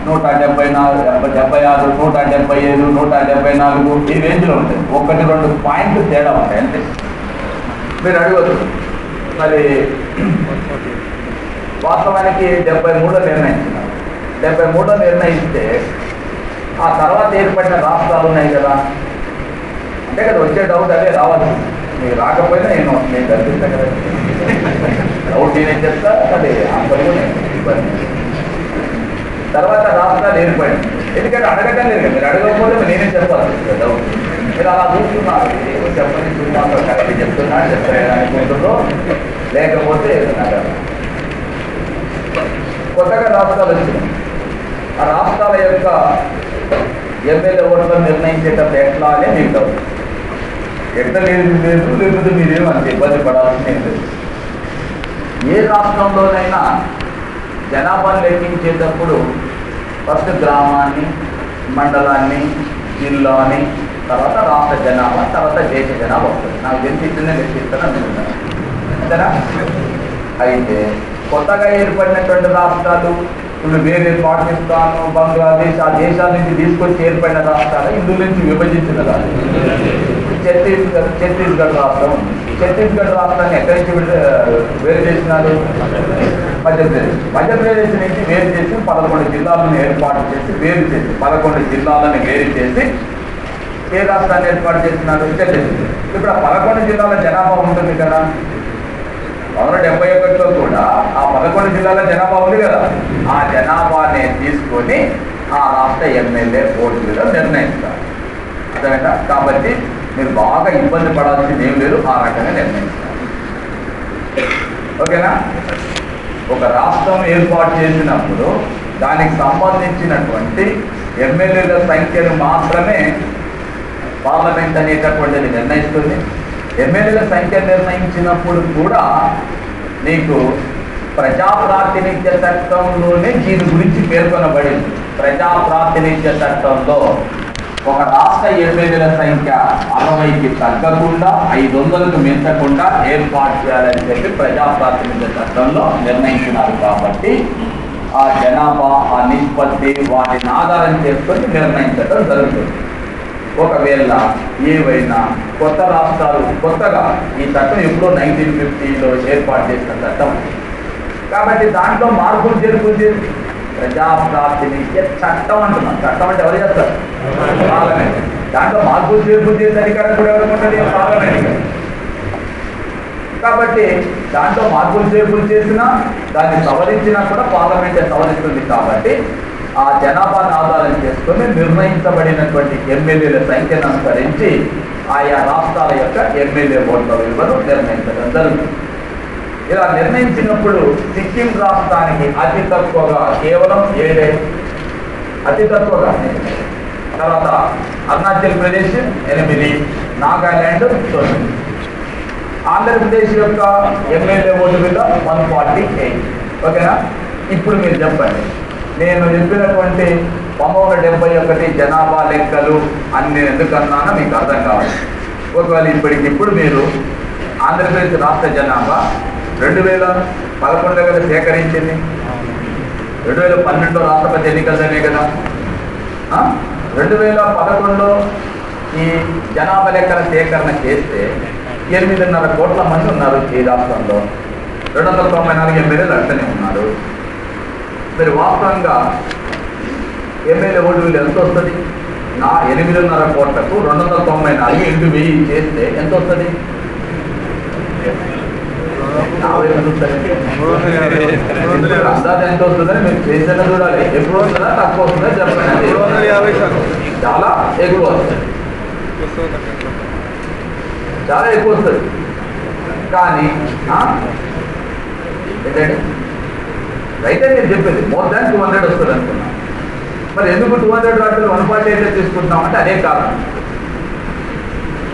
174, 76, 175, 174 ఈ రేంజ్లో ఉంటాయి. 1-2 పాయింట్లు తేడా ఉంటాయి అంతే. మీరు అడగదు మరి వాస్తవానికి 73లో నిర్ణయించినారు. 73లో నిర్ణయిస్తే ఆ తర్వాత ఏర్పడిన రాష్ట్రాలు ఉన్నాయి కదా, అంటే కదా వచ్చే డౌట్ అదే రావాలి. మీరు రాకపోయినా నేను కల్పిస్తాను కదా, డౌట్ నేనే చెప్తా, అదే ఆన్సర్ కూడా ఇబ్బంది. తర్వాత రాష్ట్రాలు ఏర్పడింది, ఎందుకంటే అడగటం లేదు కదా, మీరు అడగకపోతే నేనే చెప్పాలి డౌట్. మీరు అలా చూస్తున్నారు, చెప్పండి చూస్తున్నారు, కరెక్ట్ చెప్తున్నా చెప్తారనుకుంటుందో లేకపోతే ఏదన్నా కదా. కొత్తగా రాష్ట్రాలు వచ్చినాయి, ఆ రాష్ట్రాల యొక్క ఎమ్మెల్యే ఓట్లను నిర్ణయించేటప్పుడు ఎట్లా అనే మీకు డౌట్. ఎట్లా లేదు లేకపోతే మీరేమో అంత ఇబ్బంది పడాల్సిన లేదు. ఏ రాష్ట్రంలోనైనా జనాభాను లెక్కించేటప్పుడు ఫస్ట్ గ్రామాన్ని, మండలాన్ని, జిల్లాని, తర్వాత రాష్ట్ర జనాభా, తర్వాత దేశ జనాభా వస్తుంది. నాకు తెలిసి ఇట్లనే లెక్కిస్తాను అనుకుంటున్నాను, అంతేనా? అయితే కొత్తగా ఏర్పడినటువంటి రాష్ట్రాలు ఇప్పుడు వేరే పాకిస్తాన్, బంగ్లాదేశ్ ఆ దేశాల నుంచి తీసుకొచ్చి ఏర్పడిన రాష్ట్రాలు ఇందులో నుంచి విభజించిన రాష్ట్రం ఛత్తీస్గఢ్ రాష్ట్రం. ఛత్తీస్గఢ్ రాష్ట్రాన్ని ఎక్కడి నుంచి వేరు చేసినారు? మధ్యప్రదేశ్ నుంచి వేరు చేసి 11 జిల్లాలను ఏర్పాటు చేసి వేరు చేసి 11 జిల్లాలను వేరు చేసి ఏ రాష్ట్రాన్ని ఏర్పాటు చేస్తున్నారు? ఛత్తీస్గఢ్. ఇప్పుడు ఆ 11 జిల్లాల జనాభా ఉంటుంది కదా, 1971లో కూడా ఆ 11 జిల్లాల జనాభా ఉంది కదా, ఆ జనాభాని తీసుకొని ఆ రాష్ట్ర ఎమ్మెల్యే ఓట్లుగా నిర్ణయిస్తారు. అర్థమైందా? కాబట్టి మీరు బాగా ఇబ్బంది పడాల్సింది ఏం లేదు, ఆ రకంగా నిర్ణయిస్తారు. ఓకేనా? ఒక రాష్ట్రం ఏర్పాటు చేసినప్పుడు దానికి సంబంధించినటువంటి ఎమ్మెల్యేల సంఖ్యను మాత్రమే పార్లమెంట్ అనేటటువంటిది నిర్ణయిస్తుంది. ఎమ్మెల్యేల సంఖ్య నిర్ణయించినప్పుడు కూడా నీకు ప్రజాప్రాతినిధ్య చట్టంలోనే దీని గురించి పేర్కొనబడింది. ప్రజాప్రాతినిధ్య చట్టంలో ఒక రాష్ట్ర ఎమ్మెల్యేల సంఖ్య 60కి తగ్గకుండా 500కు మించకుండా ఏర్పాటు చేయాలని చెప్పి ప్రజాప్రాతినిధ్య చట్టంలో నిర్ణయించినారు. కాబట్టి ఆ జనాభా, ఆ నిష్పత్తి వాటిని ఆధారం చేసుకొని నిర్ణయించడం జరుగుతుంది. ఒకవేళ ఏవైనా కొత్త రాష్ట్రాలు, కొత్తగా ఈ చట్టం ఎప్పుడో 1950లో ఏర్పాటు చేసిన చట్టం కాబట్టి దాంట్లో మార్పులు చేర్పులు చేసి ప్రజాప్రాతినిధ్య చట్టం అంటున్నాం. చట్టం అంటే ఎవరు చేస్తారు? పార్లమెంట్. దాంట్లో మార్పులు చేర్పులు చేసే అధికారం కూడా ఎవరికి ఉంటుంది? పార్లమెంట్. కాబట్టి దాంట్లో మార్పులు చేర్పులు చేసినా దాన్ని సవరించినా కూడా పార్లమెంటే సవరిస్తుంది. కాబట్టి ఆ జనాభాను ఆధారం చేసుకొని నిర్ణయించబడినటువంటి ఎమ్మెల్యేల సంఖ్యను అనుసరించి ఆయా రాష్ట్రాల యొక్క ఎమ్మెల్యే ఓట్ల విలువను నిర్ణయించడం జరుగుతుంది. ఇలా నిర్ణయించినప్పుడు సిక్కిం రాష్ట్రానికి అతి తక్కువగా కేవలం 7, అతి తక్కువగా. తర్వాత అరుణాచల్ ప్రదేశ్ 8, నాగాల్యాండ్ 9. ఆంధ్రప్రదేశ్ యొక్క ఎమ్మెల్యే ఓటు విలువ 148. ఓకేనా? ఇప్పుడు మీరు చెప్పండి, నేను చెప్పినటువంటి 171 జనాభా లెక్కలు అన్ని ఎందుకన్నానో మీకు అర్థం కావాలి. ఒకవేళ ఇప్పటికిప్పుడు మీరు ఆంధ్రప్రదేశ్ రాష్ట్ర జనాభా 2011 కదా సేకరించింది, 2012 రాష్ట్రపతి ఎన్నికలనే కదా, 2011లో ఈ జనాభా లెక్కల సేకరణ చేస్తే 8.5 కోట్ల మంది ఉన్నారు ఈ రాష్ట్రంలో. 294 ఎమ్మెల్యేలు అట్లనే ఉన్నారు. మరి వాస్తవంగా ఎమ్మెల్యే ఓటు విలువ ఎంత వస్తుంది? 8.5 కోట్లకు 294 ఇంటూ 1000 చేస్తే ఎంత వస్తుంది? అందాజ ఎంత వస్తుందని మీరు చేసిన చూడాలి. ఎప్పుడు వస్తుందా తక్కువ వస్తుందా చెప్పండి. చాలా ఎక్కువ వస్తుంది, చాలా ఎక్కువ వస్తుంది. కానీ ఏంటంటే రైతే నేను చెప్పేది మోర్ దాన్ 200 వస్తుంది అనుకున్నాం. మరి ఎందుకు 200 రాష్ట్రాలు 148 తీసుకుంటున్నాం అంటే అదే కారణం.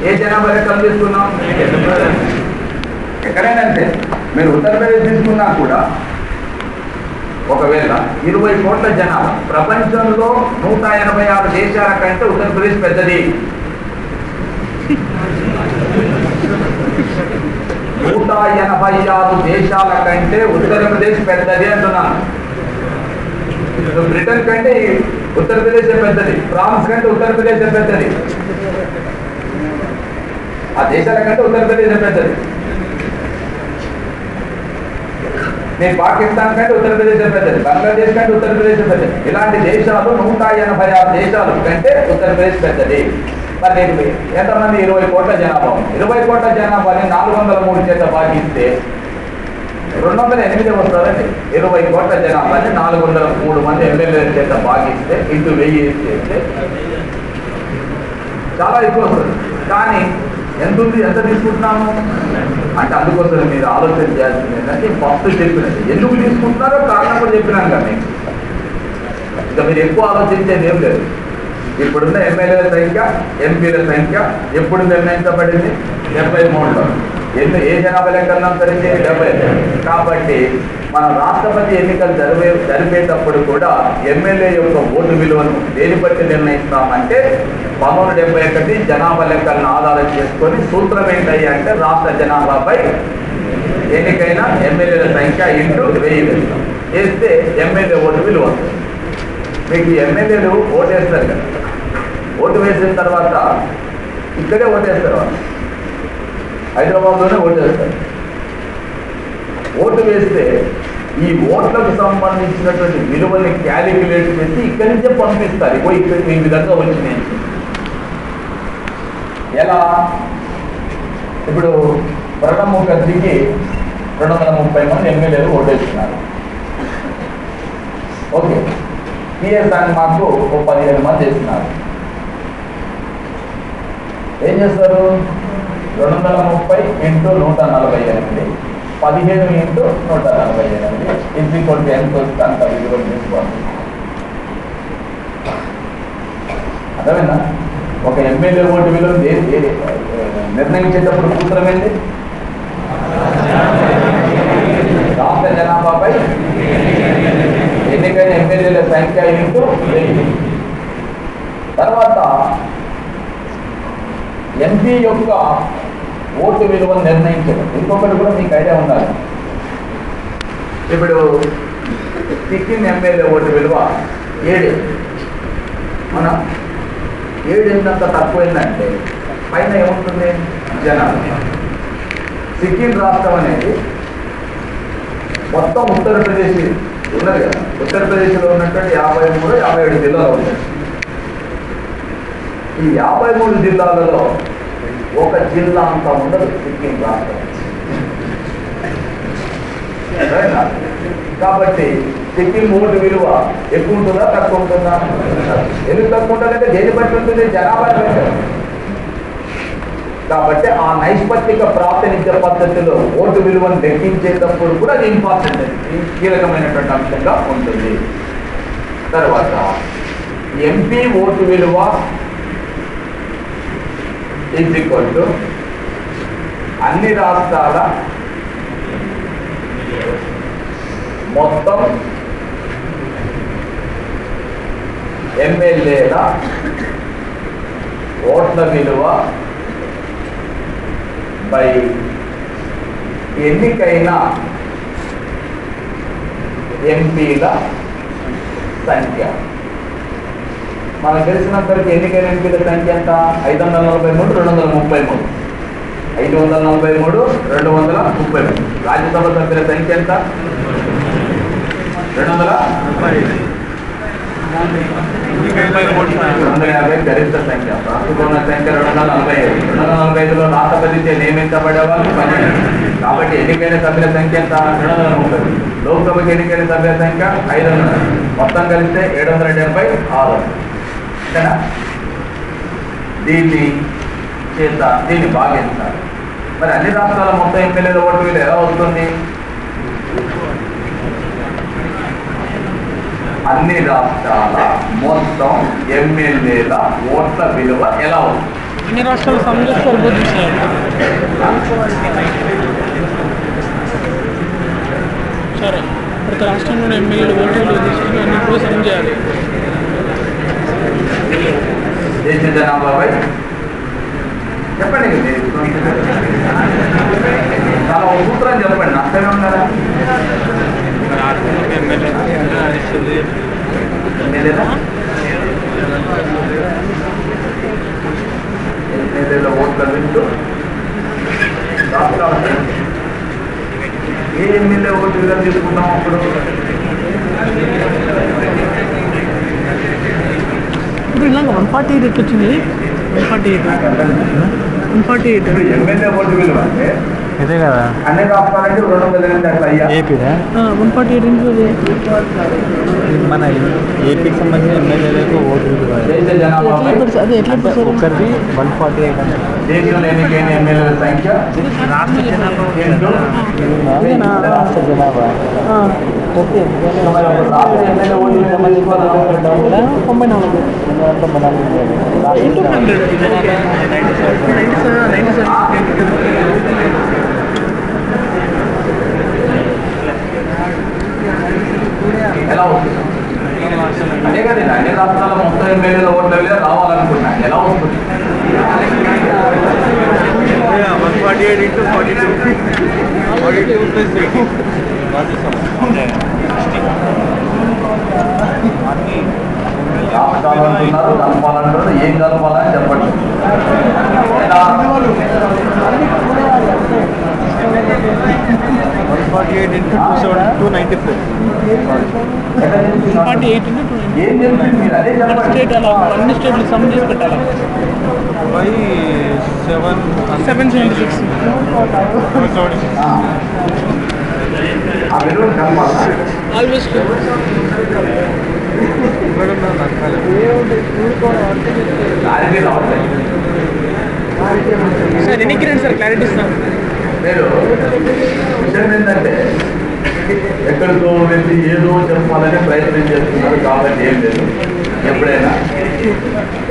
ఏ జనాభా లెక్కలు తీసుకున్నాం? ఎక్కడైనా అంటే మీరు ఉత్తరప్రదేశ్ తీసుకున్నా కూడా ఒకవేళ 20 కోట్ల జనాభా, ప్రపంచంలో 186 దేశాల కంటే ఉత్తరప్రదేశ్ పెద్దది. 186 దేశాల కంటే ఉత్తరప్రదేశ్ పెద్దది అంటున్నాను. బ్రిటన్ కంటే ఉత్తరప్రదేశ్ పెద్దది, ఫ్రాన్స్ కంటే ఉత్తరప్రదేశ్ పెద్దది, ఆ దేశాల కంటే ఉత్తరప్రదేశ్ పెద్దది. నేను పాకిస్తాన్ కంటే ఉత్తరప్రదేశ్ పెద్దది, బంగ్లాదేశ్ కంటే ఉత్తరప్రదేశ్ పెద్దది. ఇలాంటి దేశాలు 186 దేశాలు కంటే ఉత్తరప్రదేశ్ పెద్దది. మరి నేను ఎంతమంది 20 కోట్ల జనాభా, 20 కోట్ల జనాభాని 403 చేత భాగిస్తే 208 వస్తారండి. 20 కోట్ల జనాభాని 403 మంది ఎమ్మెల్యేల చేత భాగిస్తే ఇంటూ 1000 చేస్తే చాలా ఎక్కువ వస్తుంది. కానీ ఎంత ఉంది, ఎంత తీసుకుంటున్నాము అంటే అందుకోసం మీరు ఆలోచన చేయాల్సింది ఏంటంటే ఫస్ట్ చెప్పినది ఎందుకు తీసుకుంటున్నారో కారణం కూడా చెప్పినాను కదా మీకు. ఇక మీరు ఎక్కువ ఆలోచించేది ఏం లేదు. ఇప్పుడున్న ఎమ్మెల్యేల సంఖ్య, ఎంపీల సంఖ్య ఎప్పుడు నిర్ణయించబడింది? 73లో. ఏ జనాభా లెక్కలను సరిగ్గా 70. కాబట్టి మన రాష్ట్రపతి ఎన్నికలు జరిపేటప్పుడు కూడా ఎమ్మెల్యే యొక్క ఓటు విలువను దేని బట్టి నిర్ణయిస్తామంటే 1971 జనాభా లెక్కలను ఆధారం చేసుకొని సూత్రం ఏంటయ్యా అంటే రాష్ట్ర జనాభాపై ఎన్నికైన ఎమ్మెల్యేల సంఖ్య ఇంటూ 1000 వేస్తే ఎమ్మెల్యే ఓటు విలువ వస్తుంది. మీకు ఎమ్మెల్యేలు ఓటేస్తారు కదా, ఓటు వేసిన తర్వాత ఇక్కడే ఓటేస్తారు, వాళ్ళు హైదరాబాద్లోనే ఓటేస్తారు. ఓటు వేస్తే ఈ ఓట్లకు సంబంధించినటువంటి విలువల్ని క్యాలిక్యులేట్ చేసి ఇక్కడి నుంచే పంపిస్తారు. ఇక్కడికి ఈ విధంగా వచ్చినాయి. ఎలా? ఇప్పుడు ప్రణబ్ ముఖర్జీకి 230 మంది ఎమ్మెల్యేలు ఓటేస్తున్నారు. ఓకే, టీఎస్ఆర్ మాకు 15 మంది వేస్తున్నారు. ఏం చేస్తారు? 230 ఇంటూ 148, 15 ఇంటూ 148 ఈక్వల్ ఎంత వస్తే అంత విలువ తీసుకోవాలి. అర్థమైందా? ఒక ఎమ్మెల్యే ఓటు విలువ నిర్ణయించేటప్పుడు సూత్రం ఏంటి? రాష్ట్ర జనాభాపై ఎన్నికైన ఎమ్మెల్యేల సంఖ్య ఇంటూ 1000. తర్వాత ఎంపీ యొక్క ఓటు విలువను నిర్ణయించడం. ఇంకొకటి కూడా మీకు ఐడియా ఉండాలి. ఇప్పుడు సిక్కిం ఎమ్మెల్యే ఓటు విలువ 7. మన 7 ఎంత తక్కువైందంటే పైన ఏముంటుంది? జనాభా. సిక్కిం రాష్ట్రం అనేది మొత్తం ఉత్తరప్రదేశ్ ఉన్నది కదా, ఉత్తరప్రదేశ్లో ఉన్నటువంటి 53, 57 జిల్లాలు ఉన్నాయి. ఈ 53 జిల్లాలలో ఒక జిల్లా అంతా ఉండదు సిక్కిం రాష్ట్రం. కాబట్టి సిక్కిం ఓటు విలువ ఎక్కువ ఉంటుందా తక్కువ ఉంటుందా? ఎందుకు తక్కువ ఉంటుందంటే దేని బట్టి ఉంటుంది? జనాభా బట్టి. కాబట్టి ఆ నైష్పత్తిక ప్రాతినిధ్య పద్ధతిలో ఓటు విలువను లెక్కించేటప్పుడు కూడా అది ఇంపార్టెంట్, కీలకమైనటువంటి అంశంగా ఉంటుంది. తర్వాత ఎంపీ ఓటు విలువ ఈక్వల్ టు అన్ని రాష్ట్రాల మొత్తం ఎమ్మెల్యేల ఓట్ల విలువ బై ఎన్నికైన ఎంపీల సంఖ్య. మనకు తెలిసినంతవరకు ఎన్నికైన ఎంపీల సంఖ్య ఎంత? 543, 233. 543, 233. రాజ్యసభ సభ్యుల సంఖ్య ఎంత? 250. 250 గరిష్ట సంఖ్య. ప్రస్తుతం సంఖ్య 245. 245లో రాష్ట్రపతిచే నియమించబడేవాళ్ళు 12. కాబట్టి ఎన్నికైన సభ్యుల సంఖ్య ఎంత? 230. లోక్సభకి ఎన్నికైన సభ్యుల సంఖ్య 500. మొత్తం కలిస్తే 776. ఓకేనా? దీన్ని భాగించాలి. మరి అన్ని రాష్ట్రాల మొత్తం ఎమ్మెల్యేల ఓటు విలువ ఎలా వస్తుంది? అన్ని రాష్ట్రాల మొత్తం ఎమ్మెల్యేల ఓట్ల విలువ ఎలా ఉంది? అన్ని రాష్ట్రాల సంయుక్త సరే, ప్రతి రాష్ట్రంలో ఎమ్మెల్యేలు ఓటు విలువ తీసుకుని అన్ని కూడా సరం చేయాలి. దేశ జనాభాపై చెప్పండి. చాలా సూత్రం చెప్పండి, నష్టమే ఉన్నారా? ఎమ్మెల్యేల ఓట్ల వింటూ రాష్ట్రాల ఏ ఎమ్మెల్యే ఓటు విలువ తీసుకుంటాం అప్పుడు? ఇప్పుడు ఇలాగ 148 ఎట్లా వచ్చింది? 148 ఎమ్మెల్యే ఓటు విలువ అంటే ఇదే కదా అన్ని రాష్ట్రాలంటే 208 అట్లా అయ్యా. ఏపీదా 148 ఇంటూ మన ఏపీకి సంబంధించిన ఎమ్మెల్యేలకు ఓటు విలువ దేశ జనాభా అదే ఎట్లా ఒక్కరిది 148 అంటే దేశంలో ఎన్నికైన ఎమ్మెల్యేల సంఖ్య రాష్ట్ర జనాభా ఏంటో రాష్ట్ర జనాభా రాష్ట్ర ఎమ్మెల్యే ఓటు విలువ సంబంధించి 94 ఎలా వస్తుంది? అదే కదా అన్ని రాష్ట్రాల మొత్తం ఎమ్మెల్యేల ఓట్ల మీద రావాలనుకున్నా ఎలా వస్తుంది? 148 into 42 plus 80 రాష్ట్రాలంటున్నారు, కలపాలంటున్నారు. ఏం కలపాలని చెప్పండి. ఎలా 148 into 294 48 ఇంటూ 2 ఏం చెప్పింది మీరు అదే చెప్పండి. స్టేట్ అలా అన్ని స్టేట్లు సమ్ చేసి పెట్టాలి. by 776 ఆ విలువను కలపాలా? ఆల్వేస్ క్లారిటీ రావట్లేదు. సార్ ఎన్ని కిరణ్ సార్ క్లారిటీ ఇస్తాను. మీరు విషయం ఏంటంటే ఎక్కడికో వెళ్ళి ఏదో చెప్పాలని ప్రయత్నం చేస్తున్నారు కాబట్టి ఏం లేదు. ఎప్పుడైనా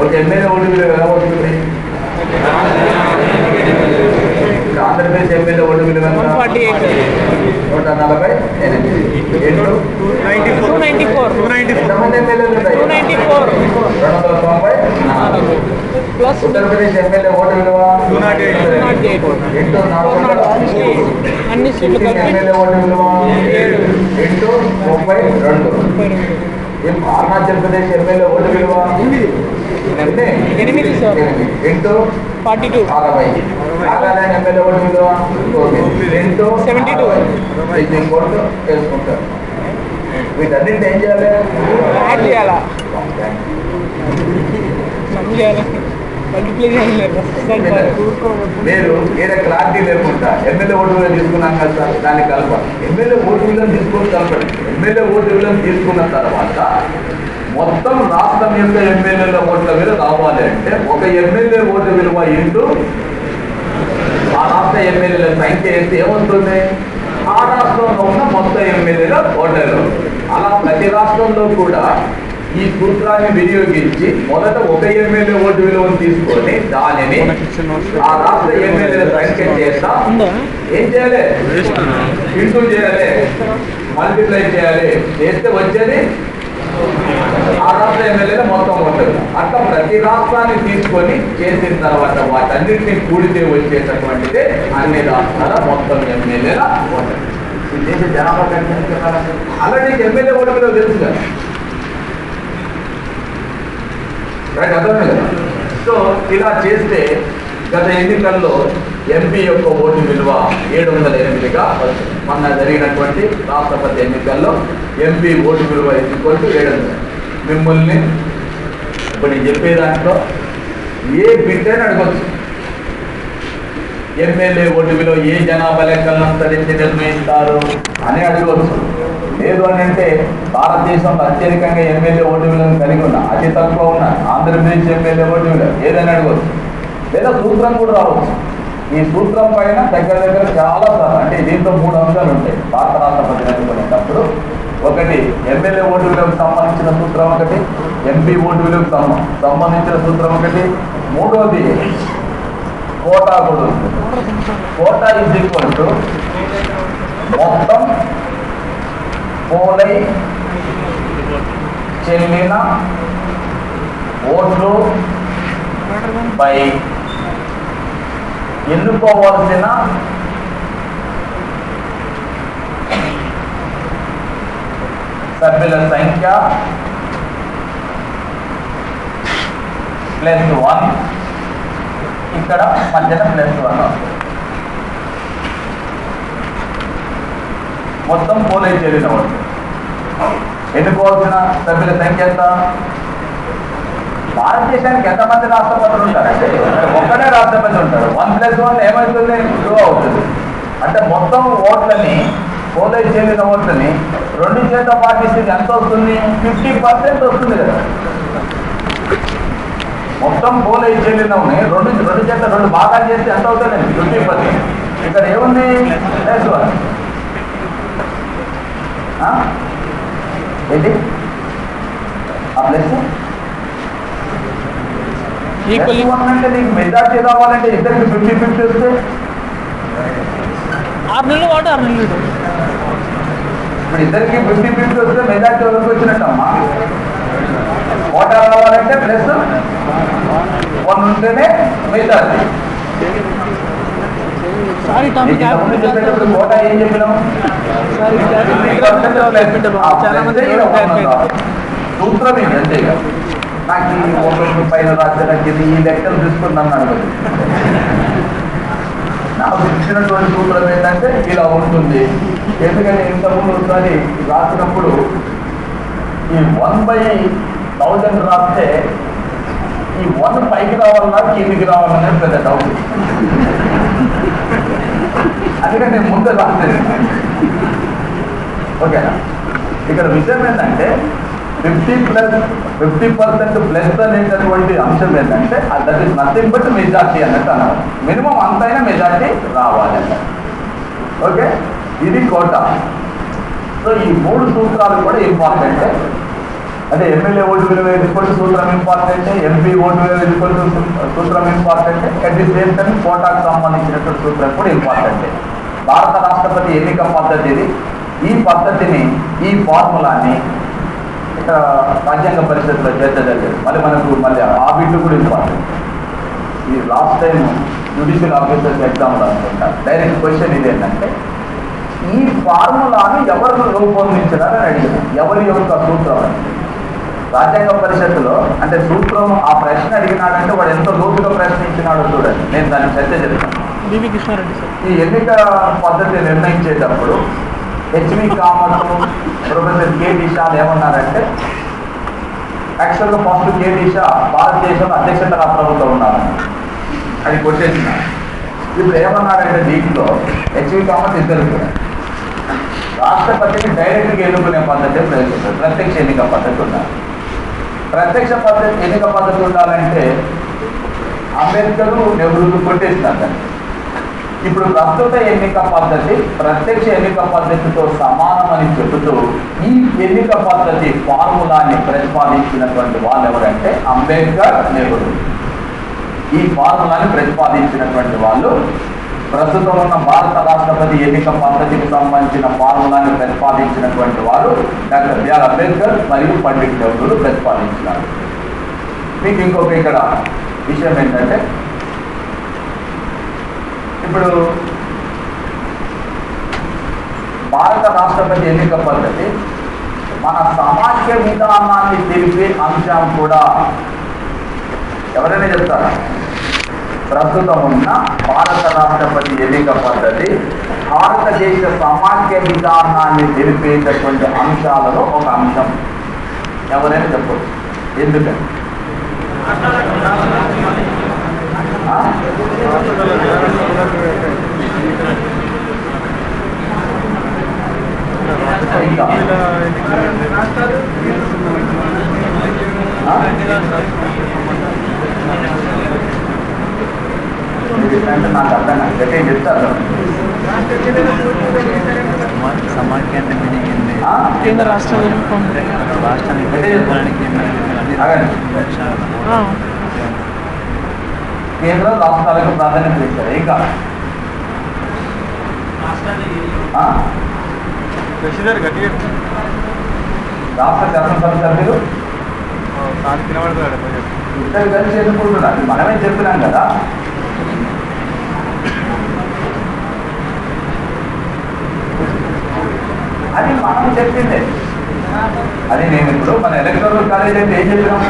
ఒక ఎమ్మెల్యే ఓటు విలువ ఎలా వస్తుంది? ఆంధ్రప్రదేశ్ ఎమ్మెల్యే ఓటు విలువ 148 148 ఎంతమంది ఎమ్మెల్యేలు ఉన్నాయి? 294 ప్లస్ ఉత్తరప్రదేశ్ ఎమ్మెల్యే ఓటు విలువ 208 అన్ని సీట్లు కలిపి ఎమ్మెల్యే ఓటు విలువ 32. అరుణాచల్ ప్రదేశ్ ఎమ్మెల్యే ఓటు విలువ 8 సార్ 42 60. నాగాలాండ్ ఎమ్మెల్యే ఓటు విలువ 72 కోట్లు వేసుకుంటారు. వీటన్నింటి ఏం చేయాలి? యాడ్ చేయాలా, సమ్ చేయాలా, మల్టిప్లై చేయాలి. మీరు ఏదో క్లారిటీ లేకుండా ఎమ్మెల్యే ఓటు విలువ తీసుకున్నాం కదా సార్, దాన్ని కలపాలి. ఎమ్మెల్యే ఓటు విలువ తీసుకొని కలపండి. ఎమ్మెల్యే ఓటు విలువ తీసుకున్న తర్వాత మొత్తం రాష్ట్రం యొక్క ఎమ్మెల్యేల ఓట్ల మీద రావాలి అంటే ఒక ఎమ్మెల్యే ఓటు విలువ ఇంటూ ఆ రాష్ట్ర ఎమ్మెల్యేల సంఖ్య వేస్తే ఏమవుతుంది? ఆ రాష్ట్రంలో ఉన్న మొత్తం ఎమ్మెల్యేల ఓటర్లు. అలా ప్రతి రాష్ట్రంలో కూడా ఈ సూత్రాన్ని వినియోగించి మొదట ఒక ఎమ్మెల్యే ఓటు విలువను తీసుకొని దానిని ఆ రాష్ట్ర ఎమ్మెల్యేల సంఖ్య చేస్తా ఏం చేయాలి? ఇంటూ చేయాలి, మల్టిప్లై చేయాలి. చేస్తే వచ్చేది ఆ రాష్ట్ర ఎమ్మెల్యేల మొత్తం ఓటర్లు. అట్లా ప్రతి రాష్ట్రాన్ని తీసుకొని చేసిన తర్వాత వాటన్నిటిని కూడితే వచ్చేటటువంటిది అన్ని రాష్ట్రాల మొత్తం ఎమ్మెల్యేల ఓటర్లు. ఈ దేశ జనాభా కంటే అలాగే ఎమ్మెల్యే ఓటు విలువ తెలుసు కదా, రైట్? అర్థమే కదా. సో ఇలా చేస్తే గత ఎన్నికల్లో ఎంపీ యొక్క ఓటు విలువ 708గా వచ్చింది. మొన్న జరిగినటువంటి రాష్ట్రపతి ఎన్నికల్లో ఎంపీ ఓటు విలువ 700. మిమ్మల్ని ఇప్పుడు నేను చెప్పే దాంట్లో ఏ బిడ్డ అని అడగచ్చు. ఎమ్మెల్యే ఓటు విలువ ఏ జనాభా లెక్కలను అనుసరించి నిర్ణయిస్తారు అని అడగవచ్చు. లేదు అని అంటే భారతదేశంలో అత్యధికంగా ఎమ్మెల్యే ఓటు విలువను కలిగి ఉన్న అతి తక్కువ ఉన్న ఆంధ్రప్రదేశ్ ఎమ్మెల్యే ఓటు విలువ ఏదని అడగవచ్చు. లేదా సూత్రం కూడా రావచ్చు. ఈ సూత్రం పైన దగ్గర చాలా సార్లు అంటే దీంట్లో 3 అంశాలు ఉంటాయి భారత రాష్ట్రపతి ఎన్నుకునేటప్పుడు. ఒకటి ఎమ్మెల్యే ఓటు విలువకు సంబంధించిన సూత్రం ఒకటి, ఎంపీ ఓటు విలువకు సంబంధించిన సూత్రం ఒకటి, మూడోది కోటా కూడా ఉంటుంది. కోటా ఈజ్ ఈక్వల్ టు మొత్తం పోలై చెల్లిన ఓట్లు బై ఎన్నుకోవాల్సిన సభ్యుల సంఖ్య +1. ఇక్కడ మధ్యన +1 వస్తుంది. మొత్తం పోలైజ్ చేరిన ఓట్లు. ఎన్నుకోవాల్సిన సభ్యుల సంఖ్య ఎంత? భారతదేశానికి ఎంతమంది రాష్ట్రపతులు ఉంటారంటే ఒక్కడే రాష్ట్రపతి ఉంటారు. 1+1 ఏమవుతుంది? 2 అవుతుంది. అంటే మొత్తం ఓట్లని పోలైజ్ చేరిన ఓట్లని 2 చేత పాటిస్తే ఎంత వస్తుంది? 50% వస్తుంది కదా. మొత్తం పోలైజ్ చేరినవి 2 చేత 2 భాగాలు చేస్తే ఎంత అవుతుందండి? 50%. ఇక్కడ ఏముంది? +1 ఏంటి ఆ ప్లస్ అంటే నీకు మెజార్టీ రావాలంటే ఇద్దరికి 50-50 వస్తే 6 నెలలు వాడు 6 నెలలు. ఇప్పుడు ఇద్దరికి 50-50 వస్తే మెజార్టీ వరకు వచ్చినట్టమ్మా. ఓటా రావాలంటే +1 ఉంటేనే మెజార్టీ. ఓటా ఏం చెప్పినాం? సూత్రం ఇది అంతేగా. నాకు ఈ ఓట్లు పైన రాజ్యానికి ఈ లెక్కలు తీసుకున్నాను అనుకోండి. నాకు ఇచ్చినటువంటి సూత్రం ఏంటంటే ఇలా ఉంటుంది. ఎందుకంటే ఇంతకుముందు ఒకసారి రాసినప్పుడు ఈ 1/1000 రాస్తే ఈ 1 పైకి రావాలన్నా కిందికి రావాలనేది పెద్ద డౌట్. అందుకని నేను ముందే రాలేదు. ఓకేనా? ఇక్కడ విషయం ఏంటంటే 50% ప్లస్ అనేటటువంటి అంశం ఏంటంటే that is nothing but majority అన్నట్టు అన్నారు. మినిమం అంతైనా మెజార్టీ రావాలి అన్న. ఓకే, ఇది కోటా. సో ఈ 3 సూత్రాలు కూడా ఇంపార్టెంట్. అంటే ఎమ్మెల్యే ఓటు విలువ ఎదుర్కొంటూ సూత్రం ఇంపార్టెంట్, ఎంపీ ఓటు విలువ ఎదుర్కొంటూ సూత్రం important, at the same time కోటాకు సంబంధించినటువంటి సూత్రం కూడా ఇంపార్టెంట్. భారత రాష్ట్రపతి ఎన్నిక పద్ధతి ఇది. ఈ పద్ధతిని, ఈ ఫార్ములాని ఇక్కడ రాజ్యాంగ పరిషత్తులో చర్చ జరిగింది. మళ్ళీ ఆ బిడ్డు కూడా ఇంపార్టెంట్. ఈ లాస్ట్ టైం జ్యుడిషియల్ ఆఫీసర్స్ ఎగ్జామ్లో అనుకుంటా డైరెక్ట్ క్వశ్చన్ ఇదేంటంటే ఈ ఫార్ములాను ఎవరు రూపొందించారని అడిగారు. ఎవరి యొక్క సూత్రం అని. రాజ్యాంగ పరిషత్తులో అంటే సూత్రం ఆ ప్రశ్న అడిగినాడంటే వాడు ఎంతో లోతుగా ప్రశ్నించినాడో చూడండి. నేను దాన్ని చర్చ చేస్తాను. బివి కృష్ణారెడ్డి సార్ ఈ ఎన్నిక పద్ధతి నిర్ణయించేటప్పుడు HV Kamath, professor K Nishad ఏమన్నారంటే యాక్చువల్గా ఫస్ట్ కె నిషా భారతదేశంలో అధ్యక్షత ప్రభుత్వం ఉన్నారని అది కొట్టేసిన. ఇప్పుడు ఏమన్నారంటే దీంట్లో హెచ్వి కామత్ ఇద్దరు రాష్ట్రపతిని డైరెక్ట్గా ఎన్నుకునే పద్ధతి ప్రవేశిస్తారు. ప్రత్యక్ష ఎన్నిక పద్ధతి ఉండాలి. ప్రత్యక్ష ఎన్నిక పద్ధతి ఉండాలంటే అంబేద్కర్, నెహ్రూ కొట్టేసినారు. ఇప్పుడు ప్రస్తుత ఎన్నిక పద్ధతి ప్రత్యక్ష ఎన్నిక పద్ధతితో సమానమని చెబుతూ ఈ ఎన్నిక పద్ధతి ఫార్ములాన్ని ప్రతిపాదించినటువంటి వాళ్ళు ఎవరంటే అంబేద్కర్, నెహ్రూ. ఈ ఫార్ములాని ప్రతిపాదించినటువంటి వాళ్ళు ప్రస్తుతం ఉన్న భారత రాష్ట్రపతి ఎన్నిక పద్ధతికి సంబంధించిన ఫార్ములాని ప్రతిపాదించినటువంటి వారు డాక్టర్ బిఆర్ అంబేద్కర్ మరియు పండిట్ నెహ్రూ ప్రతిపాదించినారు. మీకు ఇంకొక ఇక్కడ విషయం ఏంటంటే ఇప్పుడు భారత రాష్ట్రపతి ఎన్నిక పద్ధతి మన సమాఖ్య విధానాన్ని తెలిపే అంశం కూడా ఎవరైనా చెప్తారా? ప్రస్తుతం ఉన్న భారత రాష్ట్రపతి ఎన్నిక పద్ధతి భారతదేశ సమాఖ్య విధానాన్ని తెలిపేటటువంటి అంశాలలో ఒక అంశం. ఎవరైనా చెప్పవచ్చు. ఎందుకని? నాకు అర్థం గట్టిగా చెప్తారు. సమాఖ్య అంటే మీనింగ్ ఏంటి? కేంద్ర రాష్ట్రానికి కేంద్ర రాష్ట్రాలకు ప్రాధాన్యత ఇచ్చారు. ఇంకా రాష్ట్ర శాసనసభ సభ్యులు ఇద్దరు కలిసి ఎన్నుకుంటున్నారు. మనమే చెప్పినాం కదా. అది మనం చెప్పిందే. అది నేను ఇప్పుడు మన ఎలక్టోరల్ కాలేజ్ అంటే ఏం చెప్పినాం?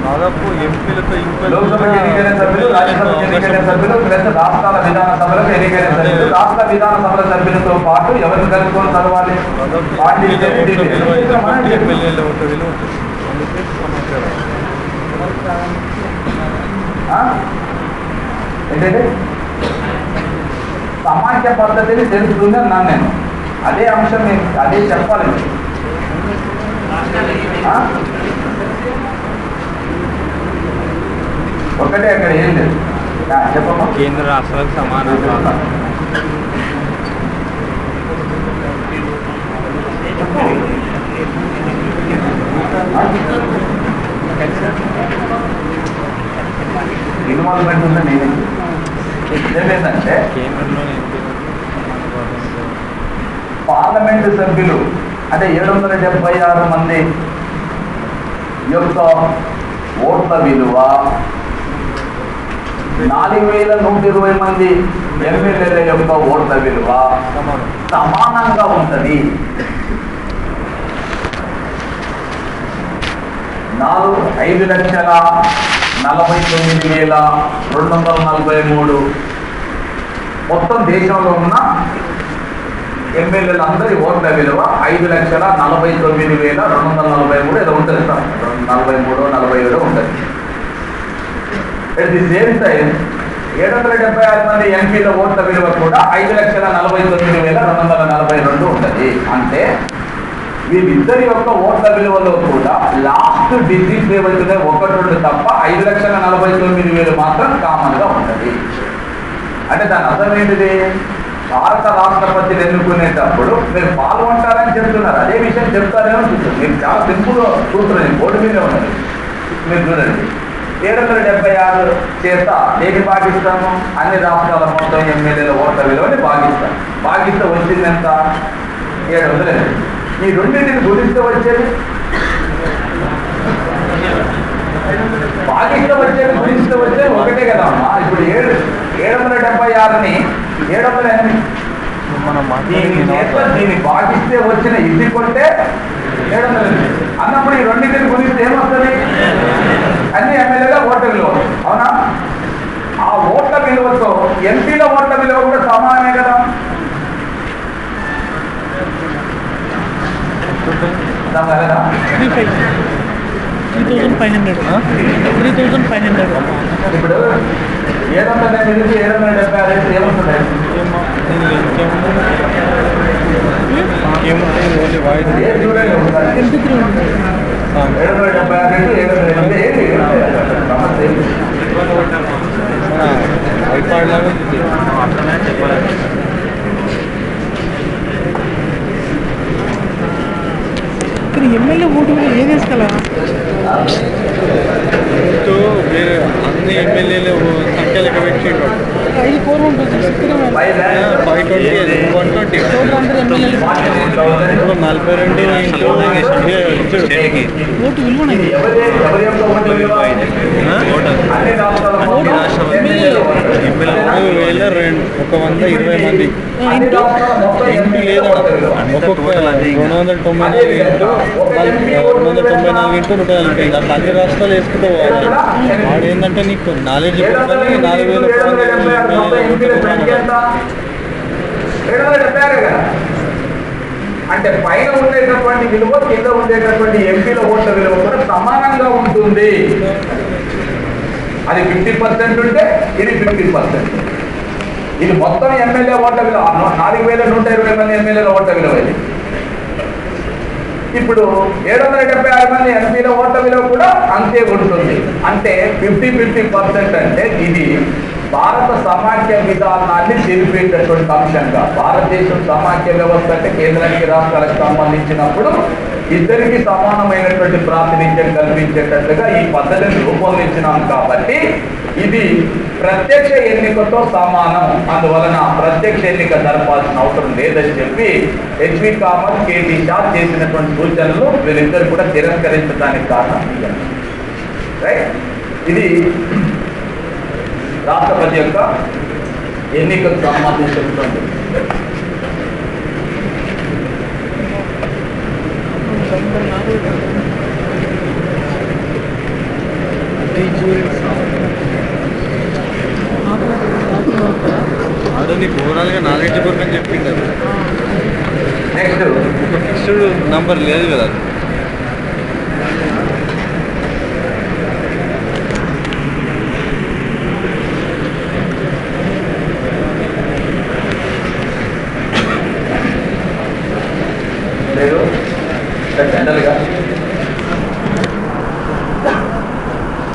దాదాపు ఎంపీలతో లోక్సభకు ఎన్నికైన సభ్యులు, రాజ్యసభకు ఎన్నికైన సభ్యులు, ప్లస్ రాష్ట్రాల విధాన సభలకు ఎన్నికైన సభ్యులు, రాష్ట్ర విధాన సభల సభ్యులతో పాటు ఎవరిని కలుపుకొని చదవాలి? ఎమ్మెల్యేల ఒక విలువ ఉంటుంది. అందుకే సమాచారం ఏంటంటే సమాఖ్య పద్ధతిని తెలుస్తుంది అన్నాను నేను. అదే అంశం అదే చెప్పాలి. ఒకటే అక్కడ ఏం లేదు. చెప్పమ్మా. కేంద్ర రాష్ట్రాలకు సమానంగా ఇన్వాల్వ్మెంట్ ఉందని నేనే ఏంటంటే కేంద్రంలో పార్లమెంటు సభ్యులు అంటే 776 మంది యొక్క ఓట్ల విలువ 4120 మంది ఎమ్మెల్యేల యొక్క ఓట్ల విలువ సమానంగా ఉంటుంది. 5,49,243 మొత్తం దేశంలో ఉన్న ఎమ్మెల్యేలందరి ఓట్ల విలువ 5,49,243 ఏదో ఉంటుంది సార్. 43 47 ఉంటుంది. ఎట్ ది సేమ్ టైం 776 మంది ఎంపీల ఓట్ల విలువ కూడా 5,49,242 ఉంటుంది. అంటే వీరిద్దరి యొక్క ఓట్ల విలువలో కూడా లాస్ట్ డిజిట్ ఏవైతే 1-2 తప్ప 5,49,000 మాత్రం కామన్ గా ఉంటుంది. అంటే దాని అర్థం ఏంటిది? భారత రాష్ట్రపతిని ఎన్నుకునేటప్పుడు మీరు పాల్గొంటారని చెప్తున్నారు. అదే విషయం చెప్తారేమో చూస్తారు. మీరు చాలా సింపుల్ చూస్తున్నారు. బోర్డు మీదే ఉన్నది. మీరు చూడండి. 776 చేత ఏది భాగిస్తాము? అన్ని రాష్ట్రాల మొత్తం ఎమ్మెల్యేల ఓట్ల విలువని భాగిస్తాం. భాగిస్తే వచ్చింది ఎంత? 700. ఈ రెండింటిని గురిస్తే వచ్చేది భాగిస్తే వచ్చేది గురిస్తే వచ్చేది ఒకటే కదా అమ్మా. ఇప్పుడు 776ని 708 దీన్ని భాగిస్తే వచ్చిన ఇది కొంటే 708 అన్నప్పుడు ఈ రెండింటిని గురిస్తే ఏమొస్తుంది? అన్ని ఎమ్మెల్యేల ఓట్ల విలువ. అవునా? ఆ ఓట్ల విలువతో ఎంపీల ఓట్ల విలువ కూడా సమానమే కదా. ఇప్పుడు 708 776 ఏమవుతుంది? 776 ఎమ్మెల్యే ఓటు ఏం వేసుకోవాలా? అన్ని ఎమ్మెల్యేలు సంఖ్య లెక్క పెట్టిండు. 5,416 ఇప్పుడు 42 ఓటు విలువ ఒక 120 మంది ఇంటూ లేదా ఒక్కొక్క 294 ఇంటూ 294 అట్లా అన్ని రాష్ట్రాలు వేసుకుంటూ పోవాలి. వాడు ఏంటంటే నీకు నాలెడ్జ్ 4,000 అంటే పైన ఉండేటటువంటి విలువ కింద ఉండేటటువంటి ఎంపీల ఓట్ల విలువ కూడా సమానంగా ఉంటుంది. అది 50% ఉంటే ఇది 50%. ఇది మొత్తం ఎమ్మెల్యే ఓట్ల విలువ 4,120 మంది ఎమ్మెల్యేల ఓట్ల విలువ. ఇది ఇప్పుడు 776 మంది ఎంపీల ఓట్ల విలువ కూడా అంతే ఉంటుంది. అంటే 50-50% అంటే ఇది భారత సమాఖ్య విధానాన్ని తెలిపేటటువంటి అంశంగా. భారతదేశం సమాఖ్య వ్యవస్థ అంటే కేంద్రానికి రాష్ట్రాలకు సంబంధించినప్పుడు ఇద్దరికి సమానమైనటువంటి ప్రాతినిధ్యం కల్పించేటట్లుగా ఈ పద్ధతిని రూపొందించినాం. కాబట్టి ఇది ప్రత్యక్ష ఎన్నికతో సమానం. అందువలన ప్రత్యక్ష ఎన్నిక జరపాల్సిన అవసరం లేదని చెప్పి హెచ్వి కామత్, కేటీ షా చేసినటువంటి సూచనలు వీళ్ళిద్దరు కూడా తిరస్కరించడానికి కారణం రైట్. ఇది రాష్ట్రపతి యొక్క ఎన్నికకు సంబంధించినటువంటి అదే నీకు ఓవరాల్గా నాలెడ్జ్ కొరకు అని చెప్పింది కదా. నెక్స్ట్ ఫిక్స్డ్ నంబర్ లేదు కదా. లేదు జనరల్గా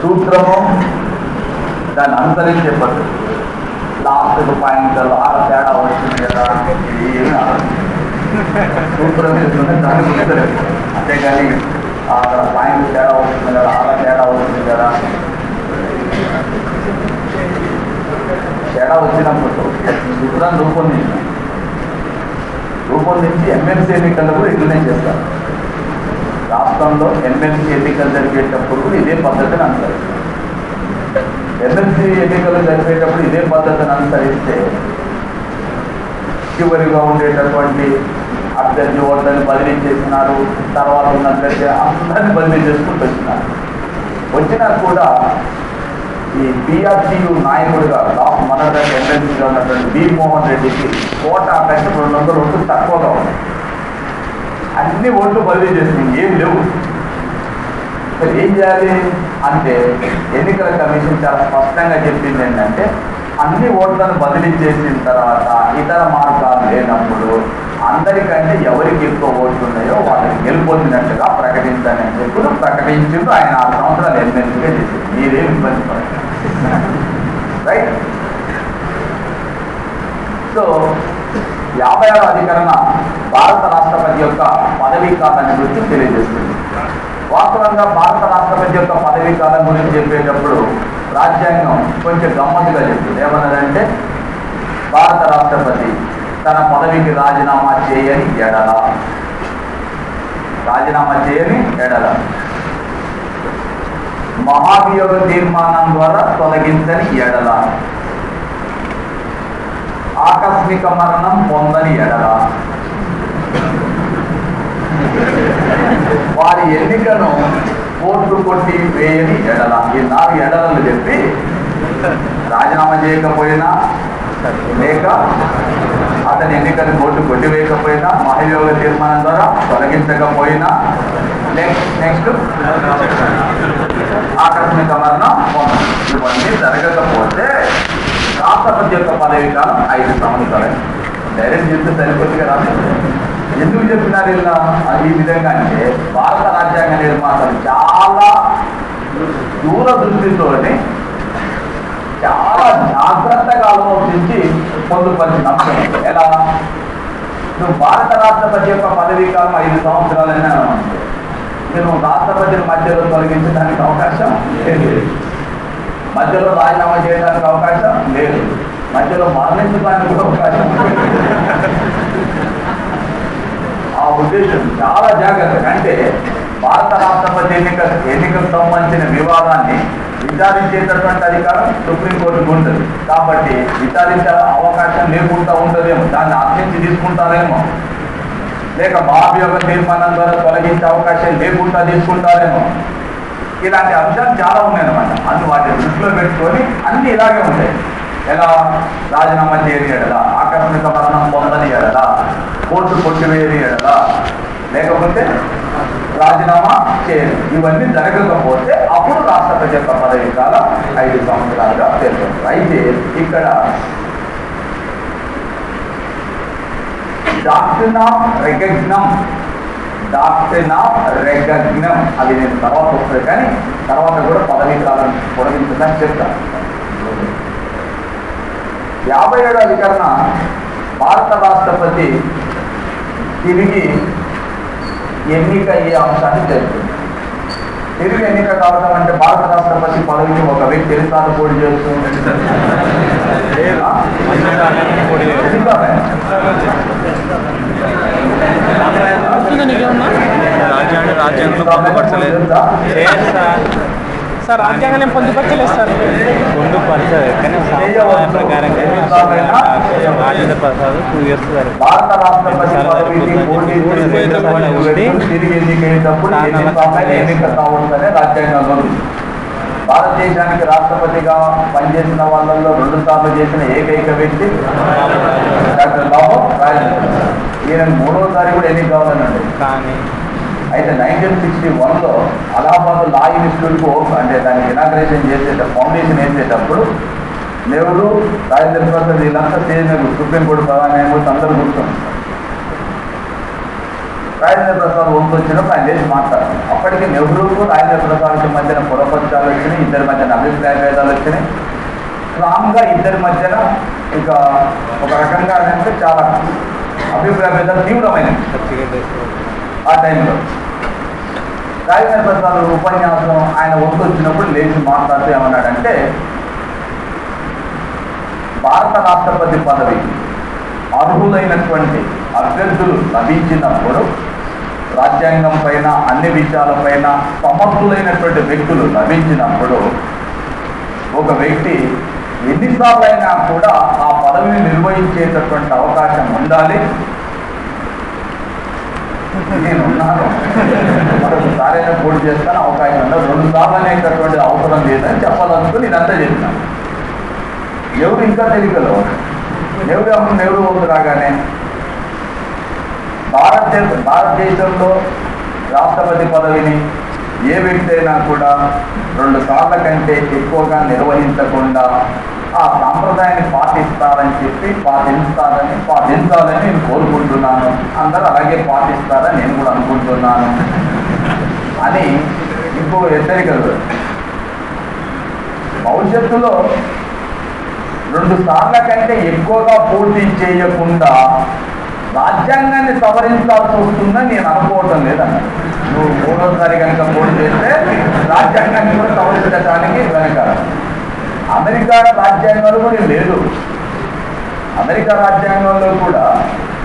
సూత్రము దాన్ని అనుసరించే పద్ధతి. లాస్ట్ పాయింట్ తేడా వచ్చింది కదా, ఏమి సూత్రం వేసుకుంటే దాన్ని గుర్తులేదు. అంతేగాని అక్కడ పాయింట్ తేడా వస్తుంది కదా, తేడా వస్తుంది కదా, తేడా వచ్చినప్పుడు సూత్రాన్ని రూపొందించి ఎమ్మెల్సీ ఎన్నికలకు ఇట్లనే చేస్తారు. రాష్ట్రంలో ఎమ్మెల్సీ ఎన్నికలు జరిగేటప్పుడు ఇదే పద్ధతిని అనుసరిస్తారు. ఎమ్మెల్సీ ఎన్నికలు జరిగేటప్పుడు ఇదే పద్ధతిని అనుసరిస్తే చివరిగా ఉండేటటువంటి అభ్యర్థి ఓట్లని బదిలీ చేసినారు. తర్వాత ఉన్న అభ్యర్థి అందరినీ బదిలీ చేసుకుంటూ వచ్చినా కూడా ఈ బీఆర్టీయూ నాయకుడిగా మన ఎమ్మెల్సీగా ఉన్నటువంటి బి మోహన్ రెడ్డికి కోటా కంటే 200 ఓట్లు తక్కువగా ఉన్నాయి. అన్ని ఓట్లు బదిలీ చేసింది, ఏం లేవు. ఏం చేయాలి అంటే ఎన్నికల కమిషన్ చాలా స్పష్టంగా చెప్పింది ఏంటంటే, అన్ని ఓట్లను బదిలీ చేసిన తర్వాత ఇతర మార్గాలు లేనప్పుడు అందరికంటే ఎవరికి ఎక్కువ ఓట్లు ఉన్నాయో వాళ్ళకి గెలుపొందినట్టుగా ప్రకటించండి అని చెప్పి ప్రకటించింది. ఆయన 6 సంవత్సరాలు ఎమ్మెల్యేగా చేసింది. మీరేం ఇబ్బంది పడదు, రైట్? సో 56వ అధికరణ భారత రాష్ట్రపతి యొక్క పదవీ కాలాన్ని గురించి తెలియజేస్తుంది. వాస్తవంగా భారత రాష్ట్రపతి యొక్క పదవీ కాలం గురించి చెప్పేటప్పుడు రాజ్యాంగం కొంచెం గమ్మత్తుగా చెప్తుంది. ఏమన్నదంటే, భారత రాష్ట్రపతి తన పదవికి రాజీనామా చేయని ఎడల మహాభియోగ తీర్మానం ద్వారా తొలగించని ఎడల, ఆకస్మిక మరణం పొందని ఎడల, వారి ఎన్నికను కోర్టు కొట్టి వేయని ఎడల, ఈ 4 ఎడలను చెప్పి రాజీనామా చేయకపోయినా, లేక అతని ఎన్నికను కోర్టు కొట్టివేయకపోయినా, మహాభియోగ తీర్మానం ద్వారా తొలగించకపోయినా, నెక్స్ట్ ఆకస్మిక మరణం పొందడం, ఇవన్నీ జరగకపోతే రాష్ట్రపతి యొక్క పదవీ కాలం 5 సంవత్సరాలు. డైరెక్ట్ చెప్తే సరిపోతుంది కదా. ఎందుకు చెప్పినారు ఇలా ఈ విధంగా అంటే, భారత రాజ్యాంగ నిర్మాతలు చాలా దూరదృష్టితోని చాలా జాగ్రత్తగా ఆలోచించి పొందుపరిచిన అంశం. ఎలా? నువ్వు భారత రాష్ట్రపతి యొక్క పదవీ కాలం 5 సంవత్సరాలైనా నేను రాష్ట్రపతిని మధ్యలో తొలగించడానికి అవకాశం లేదు, మధ్యలో రాజీనామా చేయడానికి అవకాశం లేదు, మధ్యలో మరణించడానికి కూడా అవకాశం లేదు. ఆ ఉద్దేశం చాలా జాగ్రత్తగా, అంటే భారత రాష్ట్రపతి ఎన్నికకు సంబంధించిన వివాదాన్ని విచారించేటటువంటి అధికారం సుప్రీంకోర్టుకు ఉంటుంది. కాబట్టి విచారించే అవకాశం లేకుండా ఉంటుందేమో, దాన్ని ఆశ్రయించి తీసుకుంటారేమో, లేక మహాభియోగ తీర్మానం ద్వారా తొలగించే అవకాశం లేకుండా తీసుకుంటారేమో. ఇలాంటి అంశాలు చాలా ఉన్నాయన్నమాట. వాటిని దృష్టిలో పెట్టుకొని అన్ని ఇలాగే ఉంటాయి. ఎలా? రాజీనామా చేయని ఎడల, ఆకస్మిక మరణం పొందని ఎడల, కోర్టు కొట్టివేయని ఎడల, లేకపోతే రాజీనామా చేయని, ఇవన్నీ జరగకపోతే అప్పుడు రాష్ట్రపతి యొక్క పదవీ కాలం 5 సంవత్సరాలుగా పేర్కొంటారు. అయితే ఇక్కడ డాక్ట్రిన్ ఆఫ్ రెగగ్నం అది నేను తర్వాత వస్తుంది, కానీ తర్వాత కూడా పదవీ కాలం పొడిగించదని చెప్తాను. 57వ అధికరణ భారత రాష్ట్రపతి తిరిగి ఎన్నిక అయ్యే అంశాన్ని తెలుపుతుంది. తిరిగి ఎన్నిక కావడం అంటే భారత రాష్ట్రపతి పదవికి ఒక వ్యక్తి ఎన్నిసార్లు పోటీ చేస్తుంది? రాజ్యాంగంలో పొందుపరచలేదు సార్, రాజ్యాంగం పొందుపరచలేదు సార్. పొందుపరచలేదు కానీ ప్రకారంగా రాజేంద్ర ప్రసాద్ 2 years భారత రాష్ట్రపతి పదవికి పోటీ తిరిగి ఎన్నికయ్యేటప్పుడు ఎన్నిక కావద్దనే రాజ్యాంగంలో ఉంది. భారతదేశానికి రాష్ట్రపతిగా పనిచేసిన వాళ్ళల్లో 2 సార్లు చేసిన ఏకైక వ్యక్తి డాక్టర్ బాబు రాజేంద్ర. ఈయన 3వసారి కూడా ఎన్నిక కావాలన్నాడు. కానీ అయితే 1961లో అలహాబాద్ లా ఇన్స్టిట్యూట్కు అంటే దానికి ఇనాగ్రేషన్ చేసేటప్పుడు ఫౌండేషన్ వేసేటప్పుడు నెహ్రూ, రాజేంద్ర ప్రసాద్ వీళ్ళంతా స్టేజ్ మీద సుప్రీంకోర్టు ప్రధాన న్యాయమూర్తి అందరూ కూర్చున్నారు. రాజేంద్ర ప్రసాద్ వంతు వచ్చినప్పుడు ఆయన లేచి మాట్లాడారు. అప్పటికి నెహ్రూకు రాజేంద్ర ప్రసాద్కి మధ్యన పురపక్షాలు వచ్చినాయి, ఇద్దరి మధ్యన అభిప్రాయ భేదాలు వచ్చినాయి. స్ట్రాంగ్గా ఇద్దరి మధ్యన ఇక ఒక రకంగా అంటే చాలా అభిప్రాయ భేదాలు తీవ్రమైనవి. ఆ టైంలో రాజేంద్ర ప్రసాద్ ఉపన్యాసం ఆయన వంతు వచ్చినప్పుడు లేచి మాట్లాడుతూ ఏమన్నాడంటే, భారత రాష్ట్రపతి పదవికి అర్హులైనటువంటి అభ్యర్థులు లభించినప్పుడు, రాజ్యాంగం పైన అన్ని విషయాలపైన సమర్థులైనటువంటి వ్యక్తులు లభించినప్పుడు, ఒక వ్యక్తి ఎన్నిసార్లైనా కూడా ఆ పదవిని నిర్వహించేటటువంటి అవకాశం ఉండాలి. నేనున్నాను, మరొకసారైనా పోటీ చేస్తాను, అవకాశం ఉండదు. 2 సార్లు అనేటటువంటి అవసరం లేదని చెప్పాలనుకుని ఇదంతా చెప్పినాను. ఎవరు ఇంకా తెలియగలరు. నెహ్రూ వంతు రాగానే భారతదేశంలో రాష్ట్రపతి పదవిని ఏ వ్యక్తి అయినా కూడా 2 సార్ల కంటే ఎక్కువగా నిర్వహించకుండా ఆ సాంప్రదాయాన్ని పాటించాలని నేను కోరుకుంటున్నాను. అందరూ అలాగే పాటిస్తారని నేను కూడా అనుకుంటున్నాను అని ఇంకో హెచ్చరికలు. భవిష్యత్తులో 2 సార్ల కంటే ఎక్కువగా పోటీ చేయకుండా రాజ్యాంగాన్ని సవరించాల్సి వస్తుందని నేను అనుకోవటం లేదన్నాడు. నువ్వు 3వసారి కనుక పోటీ చేస్తే రాజ్యాంగాన్ని కూడా సవరించడానికి వెనకాల. అమెరికా రాజ్యాంగంలో కూడా లేదు. అమెరికా రాజ్యాంగంలో కూడా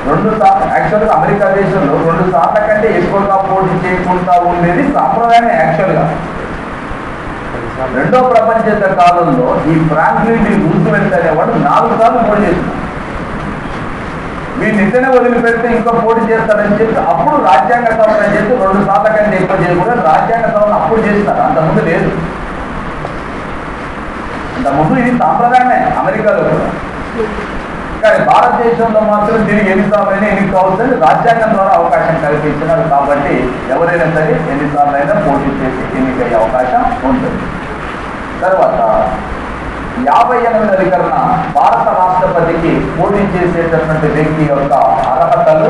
2 సార్లు యాక్చువల్గా అమెరికా దేశంలో 2 సార్ల కంటే ఎక్కువగా పోటీ చేయకుండా ఉండేది సాంప్రదాయం. యాక్చువల్గా 2వ ప్రపంచ యుద్ధ కాలంలో ఈ ఫ్రాంక్లిన్ డి రూజ్వెల్ట్ అనేవాడు 4 సార్లు పోటీ చేస్తున్నాడు. మీరు నిజంగా వదిలిపెడితే ఇంకా పోటీ చేస్తారని చెప్పి అప్పుడు రాజ్యాంగ సవరణ చేసి 2 సార్ల కంటే ఎక్కువ చేయకూడదు. రాజ్యాంగ సవరణ అప్పుడు చేస్తారు, అంతకుముందు లేదు. అంతకుముందు ఇది సాంప్రదాయమే అమెరికాలో కూడా. కానీ భారతదేశంలో మాత్రం తిరిగి ఎన్నిసార్లైనా ఎన్నిక కావచ్చని రాజ్యాంగం ద్వారా అవకాశం కల్పించినారు. కాబట్టి ఎవరైనా సరే ఎన్నిసార్లైనా పోటీ చేసి ఎన్నికయ్యే అవకాశం ఉంటుంది. తర్వాత 58వ అధికరణ భారత రాష్ట్రపతికి పోటీ చేసేటటువంటి వ్యక్తి యొక్క అర్హతలు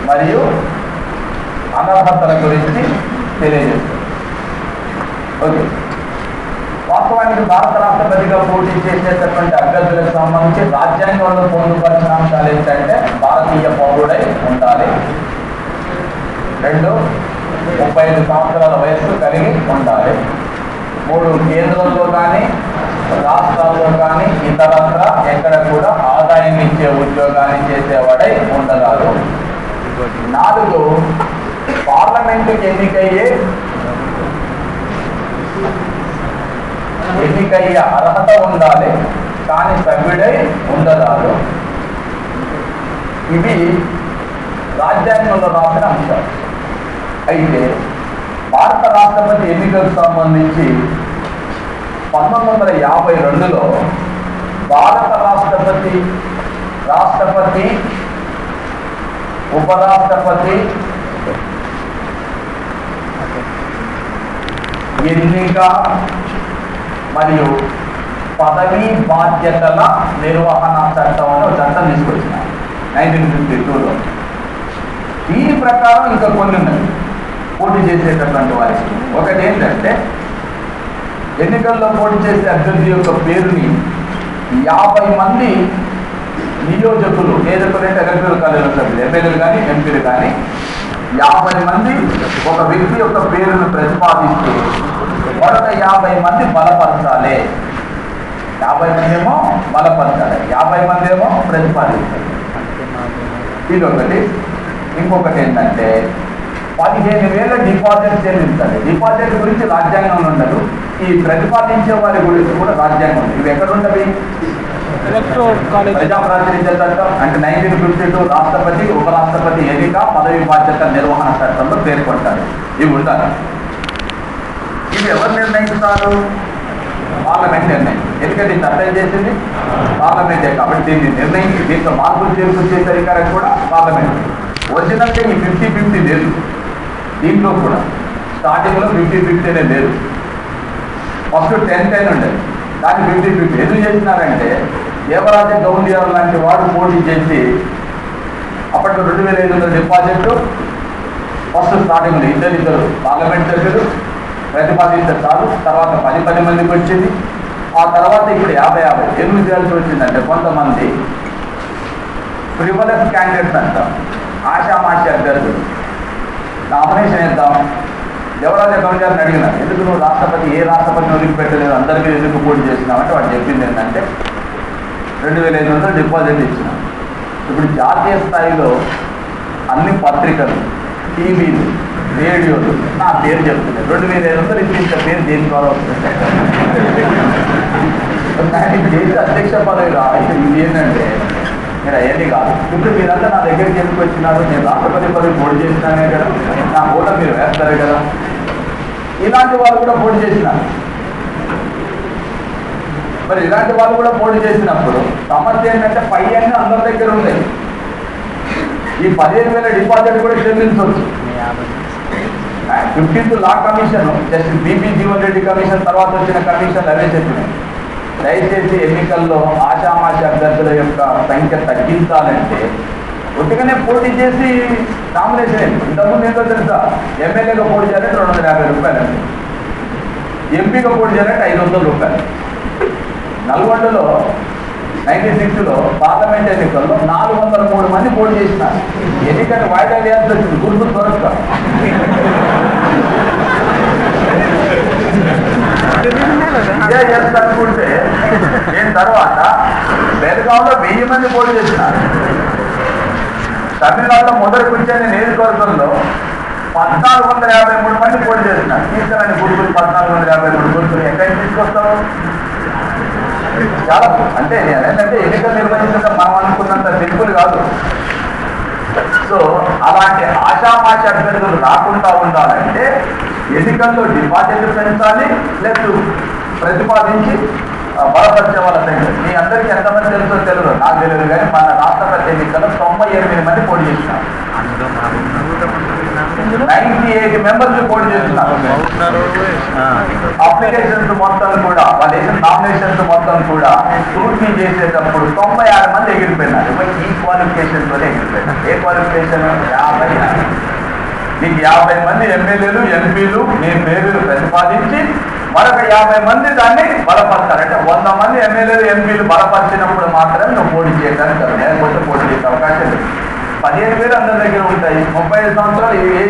మరియు అనర్హతల గురించి తెలియజేస్తుంది. ఓకే, వాస్తవానికి భారత రాష్ట్రపతిగా పోటీ చేసేటటువంటి అభ్యర్థులకు సంబంధించి రాజ్యాంగంలో పొందుపరిచిన అంశాలు ఏంటంటే భారతీయ పౌరుడై ఉండాలి, 2 35 సంవత్సరాల వయస్సు కలిగి ఉండాలి, 3 కేంద్రంలో కానీ రాష్ట్రాల్లో కానీ ఇతరత్ర ఎక్కడ కూడా ఆదాయం ఇచ్చే ఉద్యోగాన్ని చేసేవాడై ఉండరాదు, 4 పార్లమెంటుకి ఎన్నికయ్యే అర్హత ఉండాలి కానీ సభ్యుడై ఉండరాదు. ఇవి రాజ్యాంగంలో రాసిన అంశాలు. అయితే భారత రాష్ట్రపతి ఎన్నికలకు సంబంధించి 1952లో భారత రాష్ట్రపతి, ఉపరాష్ట్రపతి ఎన్నిక మరియు పదవీ బాధ్యతల నిర్వహణ చట్టం అని ఒక చట్టం తీసుకొచ్చినారు 1952లో. దీని ప్రకారం ఇంకా కొన్ని ఉన్నాయి పోటీ చేసేటటువంటి వారికి. ఒకటి ఏంటంటే ఎన్నికల్లో పోటీ చేసే అభ్యర్థి యొక్క పేరుని 50 మంది నియోజకులు, నియోజకులంటే ఎలక్టరల్ కాలేజీలో సభ్యులు, ఎమ్మెల్యేలు కానీ ఎంపీలు కానీ 50 మంది ఒక వ్యక్తి యొక్క పేరును ప్రతిపాదిస్తూ మొదట 50 మంది బలపరచాలి. 50 మంది ఏమో బలపరచాలి, 50 మంది ఏమో ప్రతిపాదించాలి. ఇది ఒకటి. ఇంకొకటి ఏంటంటే 15,000 డిపాజిట్ చెల్లించాలి. డిపాజిట్ గురించి రాజ్యాంగంలో ఉండదు, ఈ ప్రతిపాదించే వారి గురించి కూడా రాజ్యాంగం ఉంది. ఇవి ఎక్కడ ఉండవి? ప్రజా ప్రాతినిధ్య చట్టం అంటే 1952 రాష్ట్రపతి, ఉపరాష్ట్రపతి ఎన్నిక, పదవి బాధ్యత నిర్వహణ చట్టంలో పేర్కొంటారు. ఇవి ఉండాలి. ఇది ఎవరు నిర్ణయిస్తారు? పార్లమెంట్ నిర్ణయం. ఎందుకంటే చట్టం చేసింది పార్లమెంటే కాబట్టి దీన్ని నిర్ణయించి దీంట్లో మార్పులు చేర్పులు చేసే అధికారం కూడా పార్లమెంట్. ఒరిజినల్గా ఈ 50-50 లేదు దీంట్లో కూడా. స్టార్టింగ్లో 50-50 లేదు, ఫస్ట్ 10-10 ఉండేది, కానీ 50-50 ఎందుకు చేసినారంటే దేవరాజ గౌండియార్ లాంటి వాడు పోటీ చేసి అప్పట్లో 2500 డిపాజిట్లు ఫస్ట్ స్టార్టింగ్లో ఇద్దరు పార్లమెంట్ సభ్యులు ప్రతిపాదించే చాలు, తర్వాత 10 మందికి వచ్చింది. ఆ తర్వాత ఇప్పుడు 50-50 ఎందుకు చేయాల్సి వచ్చిందంటే కొంతమంది ప్రివలెన్స్ క్యాండిడేట్స్ అంటాం, ఆశామాషి అభ్యర్థులు నామినేషన్ వేద్దాం. దేవరాజ గౌండియార్ని అడిగినారు, ఎందుకు నువ్వు రాష్ట్రపతి ఏ రాష్ట్రపతిని వదిలిపెట్టలేదు, అందరికీ ఎందుకు పోటీ చేసినావంటే వాడు చెప్పింది ఏంటంటే 2500 డిపాజిట్ ఇచ్చినాం. ఇప్పుడు జాతీయ స్థాయిలో అన్ని పత్రికలు, టీవీలు, రేడియోలు నా పేరు చెప్తున్నాయి. 2500 ఇచ్చిన పేరు దేని ద్వారా వస్తుంది? దేశ అధ్యక్ష పదవి ఇది ఏంటంటే మీరు అవన్నీ కాదు. ఇప్పుడు మీరంతా నా దగ్గరికి ఎందుకు వచ్చినారు? నేను రాష్ట్రపతి పదవి పోటీ చేసినానే కదా, నా ఓట మీరు వేస్తారు కదా. ఇలాంటి వాళ్ళు కూడా పోటీ చేసినారు. మరి ఇలాంటి వాళ్ళు కూడా పోటీ చేసినప్పుడు సమస్య ఏంటంటే పై అన్నీ అందరి దగ్గర ఉన్నాయి. ఈ 15,000 డిపాజిట్ కూడా చెల్లించవచ్చు. 15th law commission justice BP Jeevan Reddy commission తర్వాత వచ్చిన కమిషన్లు అవే చెప్పినాయి. దయచేసి ఎన్నికల్లో ఆశామాషి అభ్యర్థుల యొక్క సంఖ్య తగ్గించాలంటే ఒట్టిగానే పోటీ చేసి నామినేషన్ ఇంతకుముందు ఏంటో తెలుసా, ఎమ్మెల్యేగా పోటీ చేయాలంటే 250 రూపాయలు అండి, ఎంపీగా పోటీ చేయాలంటే 500 రూపాయలు. నల్గొండలో 96లో పార్లమెంట్ ఎన్నికల్లో 403 మంది పోటీ చేసినారు. ఎన్నికలు వాయిదా వేయాల్సి వచ్చింది గుర్తు దొరక. ఇదే చేస్తా అనుకుంటే నేను తర్వాత బెల్గాంలో 1000 మంది పోటీ చేసినారు. తమిళనాడులో మొదటి కూర్చొని నియోజకవర్గంలో 1453 మంది పోటీ చేస్తున్నారు. తీసుకురాని గుర్తులు 1453 గుర్తులు ఎక్కడి నుంచి తీసుకొస్తావు? చాలా అంటే ఏంటంటే ఎన్నికలు నిర్వహించడం మనం అనుకున్నంత సింపుల్ కాదు. సో అలాంటి ఆశామాషి అభ్యర్థులు రాకుండా ఉండాలంటే ఎన్నికల్లో డిపాజిట్లు పెంచాలి, లేదు ప్రతిపాదించి బలపరిచే వాళ్ళ సంఖ్య. మీ అందరికీ ఎంతమంది తెలుసో తెలియదు, నాకు తెలియదు, కానీ మన రాష్ట్రపతి ఎన్నికల్లో 98 మంది పోటీ చేస్తున్నారు. 98 మెంబర్స్ పోటీ చేస్తున్నారు. అప్లికేషన్స్ మొత్తం కూడా వాళ్ళు వేసిన నామినేషన్స్ మొత్తం కూడా స్క్రూటినీ చేసేటప్పుడు 96 మంది ఎగిరిపోయినారు. ఈ క్వాలిఫికేషన్తో ఎగిరిపోయినారు. ఏ క్వాలిఫికేషన్? 50. మీకు 50 మంది ఎమ్మెల్యేలు, ఎంపీలు మీ పేర్లు ప్రతిపాదించి మరొక 50 మంది దాన్ని బలపడతారు. అంటే 100 మంది ఎమ్మెల్యేలు, ఎంపీలు బలపరిచినప్పుడు మాత్రమే నువ్వు పోటీ చేయడానికి కదా, లేకపోతే పోటీ చేసే అవకాశం లేదు. 15,000 అందరి దగ్గర ఉంటాయి. 35 సంవత్సరాలు ఏం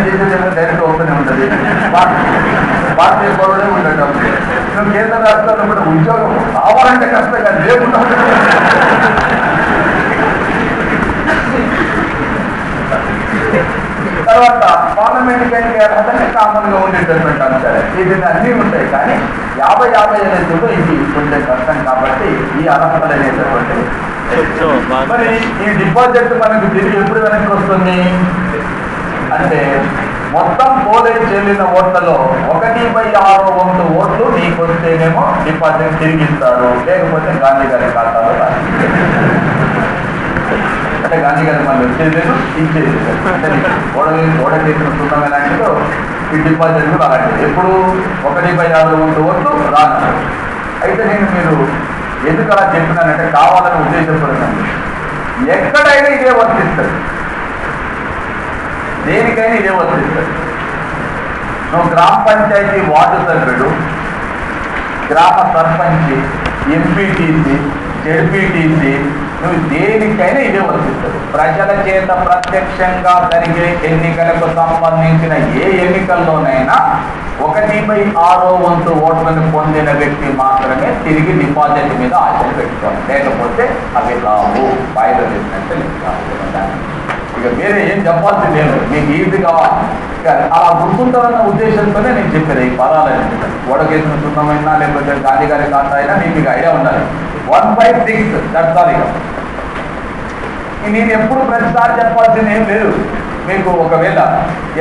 చేసేది డైరెక్ట్ ఓపెన్ ఉంటుంది. భారతీయ పౌరుడే ఉండటం. నువ్వు కేంద్ర రాష్ట్రాల్లో కూడా ఉద్యోగం కావాలంటే కష్టంగా లేకుండా తర్వాత పార్లమెంట్కి అర్హతనే కామన్గా ఉండేటటువంటి అంశాలు ఇది అన్నీ ఉంటాయి. కానీ 50-50 అనేది ఇది కొంచెం కష్టం కాబట్టి ఈ అర్హతలు అనేటటువంటి. మరి ఈ డిపాజిట్ మనకు తిరిగి ఎప్పుడు వెనక్కి వస్తుంది అంటే మొత్తం పోలై చెల్లిన ఓట్లలో 1/6 వంతు ఓట్లు నీకు వస్తేనేమో డిపాజిట్ తిరిగిస్తారు, లేకపోతే గాంధీ గారి ఖాతాలో అంటే గాంధీ గారి మళ్ళీ వచ్చేది లేదు, ఇచ్చేది అంటే ఓడకేసిన సున్నం ఎలాంటిదో ఈ డిపాజిట్ కూడా అలాంటిది. ఎప్పుడు 1/6 వంతు ఓట్లు రాను. అయితే నేను మీరు ఎందుకు అలా చెప్పినానంటే కావాలని ఉద్దేశపడుతుంది. ఎక్కడైనా ఇదే వర్తిస్తుంది, దేనికైనా ఇదే వర్తిస్తుంది. నువ్వు గ్రామ పంచాయతీ వార్డు సభ్యుడు, గ్రామ సర్పంచ్, ఎంపీటీసీ, జెడ్పీటీసీ, నువ్వు దేనికైనా ఇదే వర్తిస్తుంది. ప్రజల చేత ప్రత్యక్షంగా జరిగే ఎన్నికలకు సంబంధించిన ఏ ఎన్నికల్లోనైనా 1/6 వంతు ఓట్లను పొందిన వ్యక్తి మాత్రమే తిరిగి డిపాజిట్ మీద ఆశలు పెట్టుకోవాలి, లేకపోతే అవి రావు, వాయిదా వేసినట్టే రావు. ఇక వేరే ఏం చెప్పాల్సింది లేదు, మీకు ఈజీ కావాలి. అలా గుర్తుంటారన్న ఉద్దేశంతోనే నేను చెప్పేది ఈ పదాలని. ఓడకేసిన సున్నమైనా లేకపోతే గాంధీ గారి ఖాతా అయినా మీకు ఐడియా ఉండాలి. 1/6 దట్టాలి. నేను ఎప్పుడు ప్రతిసారి చెప్పాల్సింది ఏం లేదు. మీకు ఒకవేళ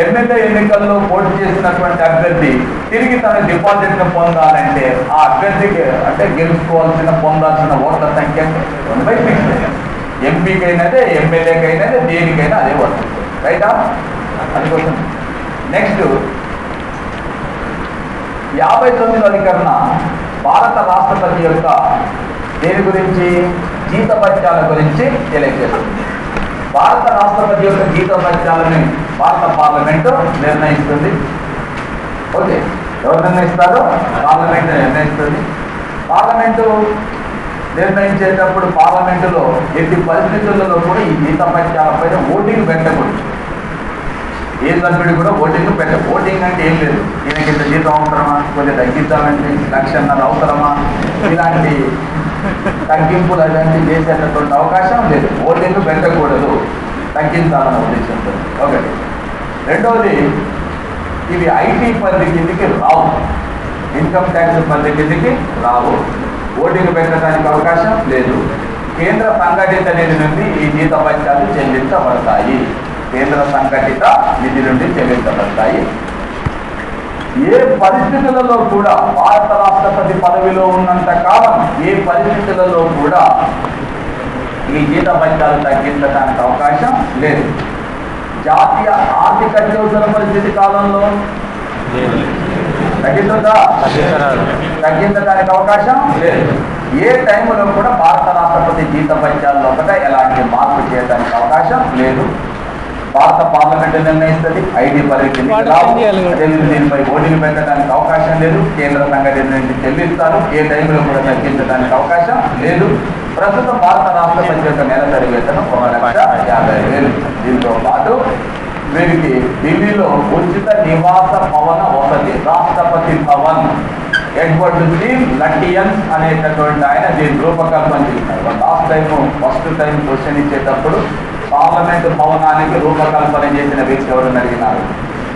ఎమ్మెల్యే ఎన్నికల్లో పోటీ చేసినటువంటి అభ్యర్థి తిరిగి తన డిపాజిట్ను పొందాలంటే ఆ అభ్యర్థికి అంటే గెలుచుకోవాల్సిన పొందాల్సిన ఓట్ల సంఖ్య 1/6. ఎంపీకైనాదే ఎమ్మెల్యేకైనాదే దేనికైనా అదే వస్తుంది. రైటా? అందుకోసం నెక్స్ట్ 59వ అధికరణ భారత రాష్ట్రపతి యొక్క దేని గురించి జీతభత్యాల గురించి తెలియజేస్తుంది. భారత రాష్ట్రపతి యొక్క జీతభత్యాలని భారత పార్లమెంటు నిర్ణయిస్తుంది. ఓకే, ఎవరు నిర్ణయిస్తారో పార్లమెంటు నిర్ణయిస్తుంది. పార్లమెంటు నిర్ణయించేటప్పుడు పార్లమెంటులో ఎట్టి పరిస్థితులలో కూడా ఈ జీతభత్యాలపైన ఓటింగ్ పెట్టకూడదు. ఏ సభ్యుడు కూడా ఓటింగ్ పెట్టదు. ఓటింగ్ అంటే ఏం లేదు, ఈయనకి ఇంత జీతం అవసరమా, కొద్దిగా తగ్గించాలంటే 1,00,000 అవసరమా, ఇలాంటి తగ్గింపులు అలాంటివి చేసేటటువంటి అవకాశం లేదు. ఓటింగ్ పెట్టకూడదు, తగ్గించాలన్న ఉద్దేశంతో. ఒకటి. రెండవది, ఇవి ఐటీ పరిధి కిందికి రావు, ఇన్కమ్ ట్యాక్స్ పరిధి కిందికి రావు, ఓటింగ్ పెట్టడానికి అవకాశం లేదు. కేంద్ర సంఘటిత నిధి నుండి ఈ జీతభత్యాలు చెల్లించబడతాయి. కేంద్ర సంఘటిత నిధి నుండి చెల్లించబడతాయి. ఏ పరిస్థితులలో కూడా భారత రాష్ట్రపతి పదవిలో ఉన్నంత కాలం ఏ పరిస్థితులలో కూడా ఈ జీతభత్యాలు తగ్గించడానికి అవకాశం లేదు. జాతీయ ఆర్థిక అత్యవసర పరిస్థితి కాలంలో తగ్గించడానికి అవకాశం లేదు. ఏ టైంలో కూడా భారత రాష్ట్రపతి జీతభత్యాల్లో కూడా ఎలాంటి మార్పు చేయడానికి అవకాశం లేదు. భారత పార్లమెంటు నిర్ణయిస్తుంది. ఐటీ పరిధి దీనిపై ఓటింగ్ పెట్టడానికి అవకాశం లేదు. కేంద్ర సంఘటన నుంచి చెల్లిస్తారు. ఏ టైంలో కూడా తగ్గించడానికి అవకాశం లేదు. ప్రస్తుతం భారత రాష్ట్రపతి యొక్క నెలసరి వేతనం 1,50,000. దీంతో పాటు వీరికి ఢిల్లీలో ఉచిత నివాస భవన వసతి రాష్ట్రపతి భవన్ ఎడ్వర్డ్ స్టీవ్ లటియన్స్ అనేటటువంటి ఆయన దీని రూపకల్పన చేశారు. ఫస్ట్ టైం క్వశ్చన్ ఇచ్చేటప్పుడు పార్లమెంటు భవనానికి రూపకల్పన చేసిన వ్యక్తి ఎవరని అడిగినారు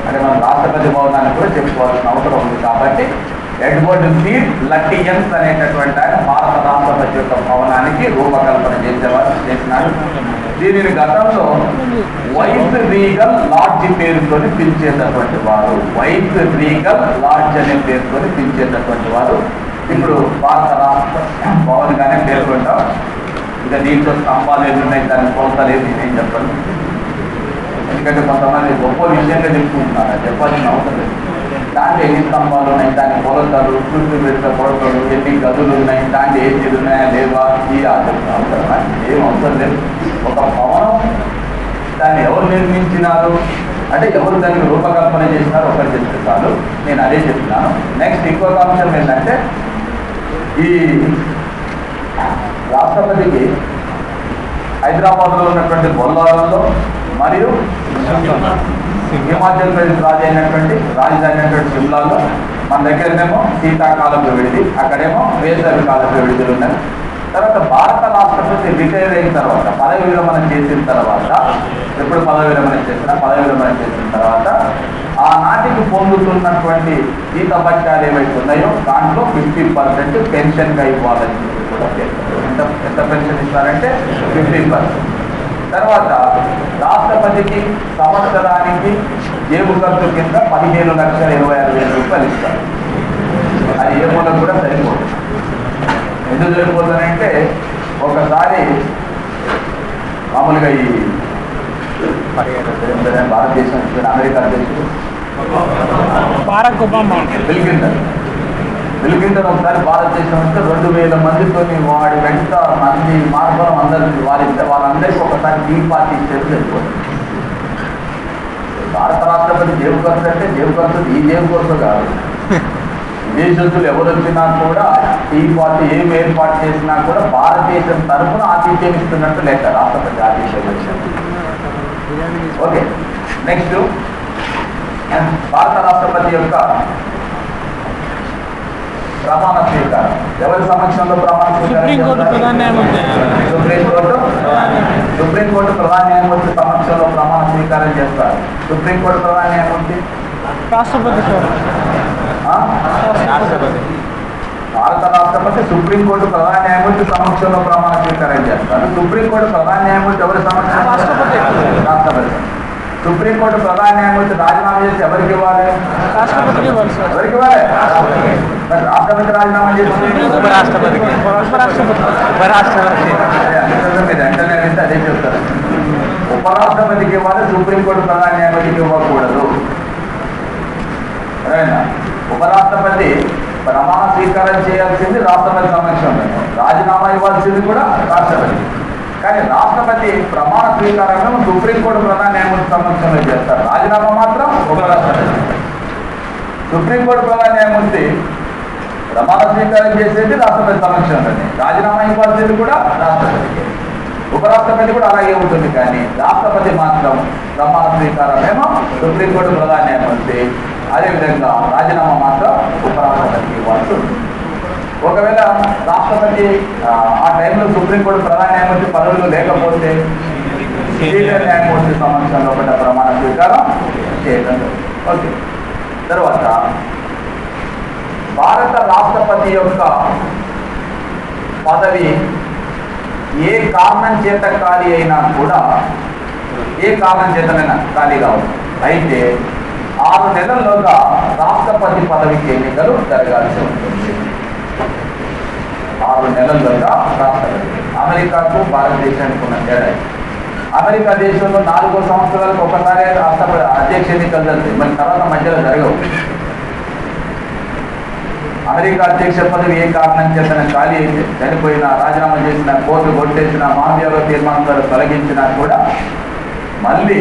అంటే మనం రాష్ట్రపతి భవనానికి కూడా చెప్పుకోవాల్సిన అవసరం ఉంది. కాబట్టి ఎడ్వర్డ్ స్టీవ్ లటియన్స్ అనేటటువంటి ఆయన భారత రాష్ట్రపతి యొక్క భవనానికి రూపకల్పన చేసినాడు. దీనిని గతంలో వైస్ రీగల్ లాడ్జ్ పేరుతో పిలిచేటటువంటి వారు, వైస్ రీగల్ లాడ్జ్ అనే పేరుతో పిలిచేటటువంటి వారు ఇప్పుడు భారత రాష్ట్ర భవన్ గానే పేర్కొంటాం. ఇక దీంట్లో స్తంభాలు ఏమి ఉన్నాయి, దాని కొలతలేదు, నేనేం చెప్పను. ఎందుకంటే కొంతమంది గొప్ప విషయంగా చెప్పుకుంటున్నారు, చెప్పాల్సిన అవసరం లేదు. దాంట్లో ఎన్ని స్తంభాలు ఉన్నాయి, దాని కొలతలు, చుట్టూ పెట్టిన కొలతలు, ఎన్ని గదులు ఉన్నాయి, దాంట్లో ఏసీలు ఉన్నాయా లేవా, ఈ అవసరమా? ఏం అవసరం లేదు. ఒక భవనం దాన్ని ఎవరు నిర్మించినారు అంటే ఎవరు దానికి రూపకల్పన చేసినారు ఒకటి చెప్తే చాలు. నేను అదే చెప్తున్నాను. నెక్స్ట్ ఇంకొక అంశం ఏంటంటే ఈ రాష్ట్రపతికి హైదరాబాద్లో ఉన్నటువంటి బొల్లారంలో మరియు హిమాచల్ ప్రదేశ్ రాజధాని అయినటువంటి షిమ్లాలో, మన దగ్గరనేమో శీతాకాలంలో విడిది, అక్కడేమో వేసవి కాలంలో విడుదల ఉన్నాయి. తర్వాత భారత రాష్ట్రపతి రిటైర్ అయిన తర్వాత పదవి విరమణ చేసిన తర్వాత, ఎప్పుడు పదవి విరమణ చేసిన తర్వాత ఆనాటికి పొందుతున్నటువంటి జీతభత్యాలు ఏవైతే ఉన్నాయో దాంట్లో 50% పెన్షన్గా ఇవ్వాలని కూడా ఎంత పెన్షన్ ఇస్తారంటే 50%. తర్వాత రాష్ట్రపతికి సంవత్సరానికి జేబు ఖర్చు కింద 15,26,000 రూపాయలు ఇస్తారు. అది ఏ మూలం కూడా సరిపోదు. ఎందుకు సరిపోతుందంటే ఒకసారి మామూలుగా ఈ భారతదేశం అమెరికా అధ్యక్షుడు బారాక్ ఒబామా బిల్ క్లింటన్ ఒకసారి భారతదేశం వస్తే 2,000 మందితో వాడి వెంట మంది మార్గం అందరికీ వాళ్ళందరికీ ఒకసారి టీ పార్టీ ఇచ్చేది సరిపోతుంది. భారత రాష్ట్రపతి జేబు ఖర్చు అంటే జేబు ఖర్చు ఈ జేబు ఖర్చు కాదు. విదేశస్తులు ఎవరు వచ్చినా కూడా టీ పార్టీ ఏం ఏర్పాటు చేసినా కూడా భారతదేశం తరఫున ఆతిథ్యం ఇస్తున్నట్టు లెక్క రాష్ట్రపతి ఆతిథ్యం. ఓకే, నెక్స్ట్ భారత రాష్ట్రపతి యొక్క ప్రమాణ స్వీకారం ఎవరి సమక్షంలో ప్రమాణ స్వీకారం? సుప్రీంకోర్టు ప్రధాన న్యాయమూర్తి సమక్షంలో ప్రమాణ స్వీకారం చేస్తారు. సుప్రీంకోర్టు ప్రధాన న్యాయమూర్తి రాష్ట్రపతి. భారత రాష్ట్రపతి సుప్రీంకోర్టు ప్రధాన న్యాయమూర్తి సమక్షంలో ప్రమాణ స్వీకారం చేస్తారు. సుప్రీంకోర్టు ప్రధాన న్యాయమూర్తి ఎవరి సమక్షంలో? రాష్ట్రపతి. సుప్రీంకోర్టు ప్రధాన న్యాయమూర్తి రాజీనామా చేసి ఎవరికి ఇవ్వాలి? రాష్ట్రపతికి ఇవ్వాలి సార్. ఎవరికి ఇవ్వాలి? మరి రాష్ట్రపతి రాజీనామా చేసి ఉపరాష్ట్రపతికి మీరు వెంటనే అడిగితే అదే చెప్తారు. ఉపరాష్ట్రపతికి ఇవ్వాలి, సుప్రీంకోర్టు ప్రధాన న్యాయమూర్తికి ఇవ్వకూడదు. సరేనా? ఉపరాష్ట్రపతి ప్రమాణ స్వీకారం చేయాల్సింది రాష్ట్రపతి సమక్షంలో, రాజీనామా ఇవ్వాల్సింది కూడా రాష్ట్రపతి. కానీ రాష్ట్రపతి ప్రమాణ స్వీకారాన్ని సుప్రీంకోర్టు ప్రధాన న్యాయమూర్తి సమక్షంలో చేస్తారు, రాజీనామా మాత్రం ఉపరాష్ట్రపతి. సుప్రీంకోర్టు ప్రధాన న్యాయమూర్తి ప్రమాణ స్వీకారం చేసేది రాష్ట్రపతి సమక్షంలోనే, రాజీనామా ఇవ్వాల్సింది కూడా రాష్ట్రపతికి. ఉపరాష్ట్రపతి కూడా అలాగే ఉంటుంది, కానీ రాష్ట్రపతి మాత్రం ప్రమాణ స్వీకారం ఏమో సుప్రీంకోర్టు ప్రధాన న్యాయమూర్తి, అదేవిధంగా రాజీనామా మాత్రం ఉపరాష్ట్రపతికి ఇవ్వాల్సి ఉంటుంది. ఒకవేళ రాష్ట్రపతి ఆ టైంలో సుప్రీంకోర్టు ప్రధాన న్యాయమూర్తి పదవిలో లేకపోతే సీనియర్ న్యాయమూర్తి సమక్షంలో ఒకటి ప్రమాణ స్వీకారం చేయడం. ఓకే. తర్వాత భారత రాష్ట్రపతి యొక్క పదవి ఏ కారణం చేత ఖాళీ అయినా కూడా, ఏ కారణం చేతనైనా ఖాళీ కావచ్చు, అయితే 6 నెలల్లోగా రాష్ట్రపతి పదవికి ఎన్నికలు జరగాల్సి ఉంటుంది. 6 నెలల్లోగా రాష్ట్రపతి. అమెరికాకు భారతదేశానికి ఉన్న తేడా, అమెరికా దేశంలో 4 సంవత్సరాలకు ఒకసారి రాష్ట్రపతి అధ్యక్ష ఎన్నికలు జరుగుతాయి, మరి తర్వాత మధ్యలో జరగవు. అమెరికా అధ్యక్ష పదవి ఏ కారణం చేతన ఖాళీ అయితే, చనిపోయినా, రాజీనామా చేసినా, కోర్టు కొట్టేసినా, మాఫియాలో తీర్మానాలు తొలగించినా కూడా మళ్ళీ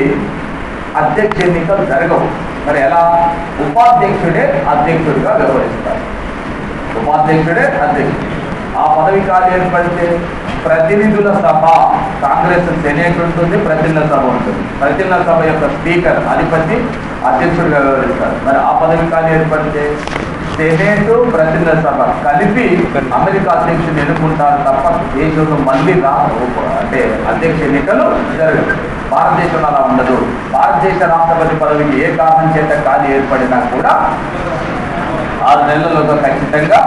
అధ్యక్ష ఎన్నికలు జరగవు. మరి ఎలా? ఉపాధ్యక్షుడే అధ్యక్షుడిగా వ్యవహరిస్తారు. ఉపాధ్యక్షుడే అధ్యక్షుడు. ఆ పదవి ఖాళీ ఏర్పడితే ప్రతినిధుల సభ, కాంగ్రెస్ సెనేట్ ఉంటుంది, ప్రతినిధుల సభ ఉంటుంది. ప్రతినిధుల సభ యొక్క స్పీకర్ అధిపతి అధ్యక్షుడిగా వ్యవహరిస్తారు. మరి ఆ పదవి ఖాళీ ఏర్పడితే సెనేటు, ప్రతినిధుల సభ కలిపి అమెరికా అధ్యక్షుడిని ఎన్నుకుంటారు తప్ప దేశంలో మళ్ళీ అంటే అధ్యక్ష ఎన్నికలు జరగదు. భారతదేశంలో అలా ఉండదు. భారతదేశ రాష్ట్రపతి పదవికి ఏ కారణం చేత ఖాళీ ఏర్పడినా కూడా 6 నెలల్లోగా ఖచ్చితంగా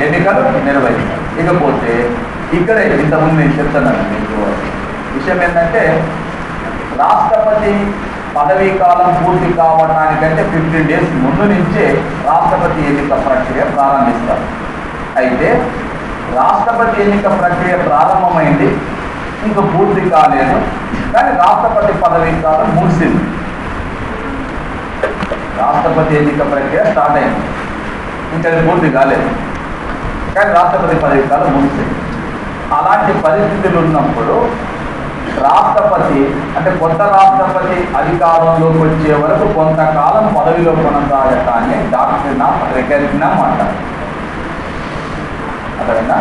ఎన్నికలు నిర్వహిస్తారు. ఇకపోతే ఇక్కడే ఇంతకుముందు నేను చెప్తున్నాను మీకు విషయం ఏంటంటే, రాష్ట్రపతి పదవీ కాలం పూర్తి కావడానికంటే 15 డేస్ ముందు నుంచే రాష్ట్రపతి ఎన్నిక ప్రక్రియ ప్రారంభిస్తారు. అయితే రాష్ట్రపతి ఎన్నిక ప్రక్రియ ప్రారంభమైంది, ఇంకా పూర్తి కాలేదు, కానీ రాష్ట్రపతి పదవీ కాలం ముగిసింది. రాష్ట్రపతి ఎన్నిక ప్రక్రియ స్టార్ట్ అయింది, ఇంకా పూర్తి కాలేదు, కానీ రాష్ట్రపతి పదవీ కాలం ముగిసింది. అలాంటి పరిస్థితులు ఉన్నప్పుడు రాష్ట్రపతి అంటే కొత్త రాష్ట్రపతి అధికారంలోకి వచ్చే వరకు కొంతకాలం పదవిలో కొనసాగటాన్ని డాక్ట్రిన్ ఆఫ్ రికగ్నిషన్ అంటారు. అర్థమైందా?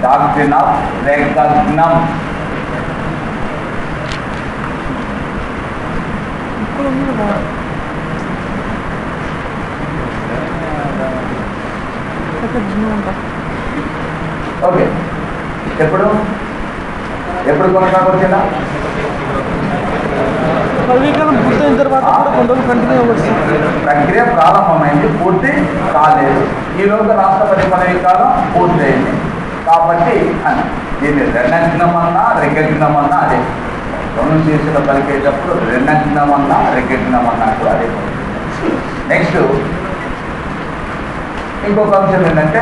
Doctrine of recognition. ఓకే. ఎప్పుడు కొనసాగొచ్చిందా? పదవీకాలం పూర్తయిన తర్వాత కూడా కొన్ని రోజులు కంటిన్యూ అవ్వచ్చు. ప్రక్రియ ప్రారంభమైంది, పూర్తి కాలేదు. ఈలోగా రాష్ట్రపతి పదవీ కాలం పూర్తయింది కాబట్టి అని దీన్ని రెనగ్నమన్నా రికగ్నమన్నా అదే. ప్రొనౌన్సియేషన్లో పలికేటప్పుడు రెనగ్నమన్నా రికగ్నమన్నా కూడా అదే. నెక్స్ట్ ఇంకొక అంశం ఏంటంటే,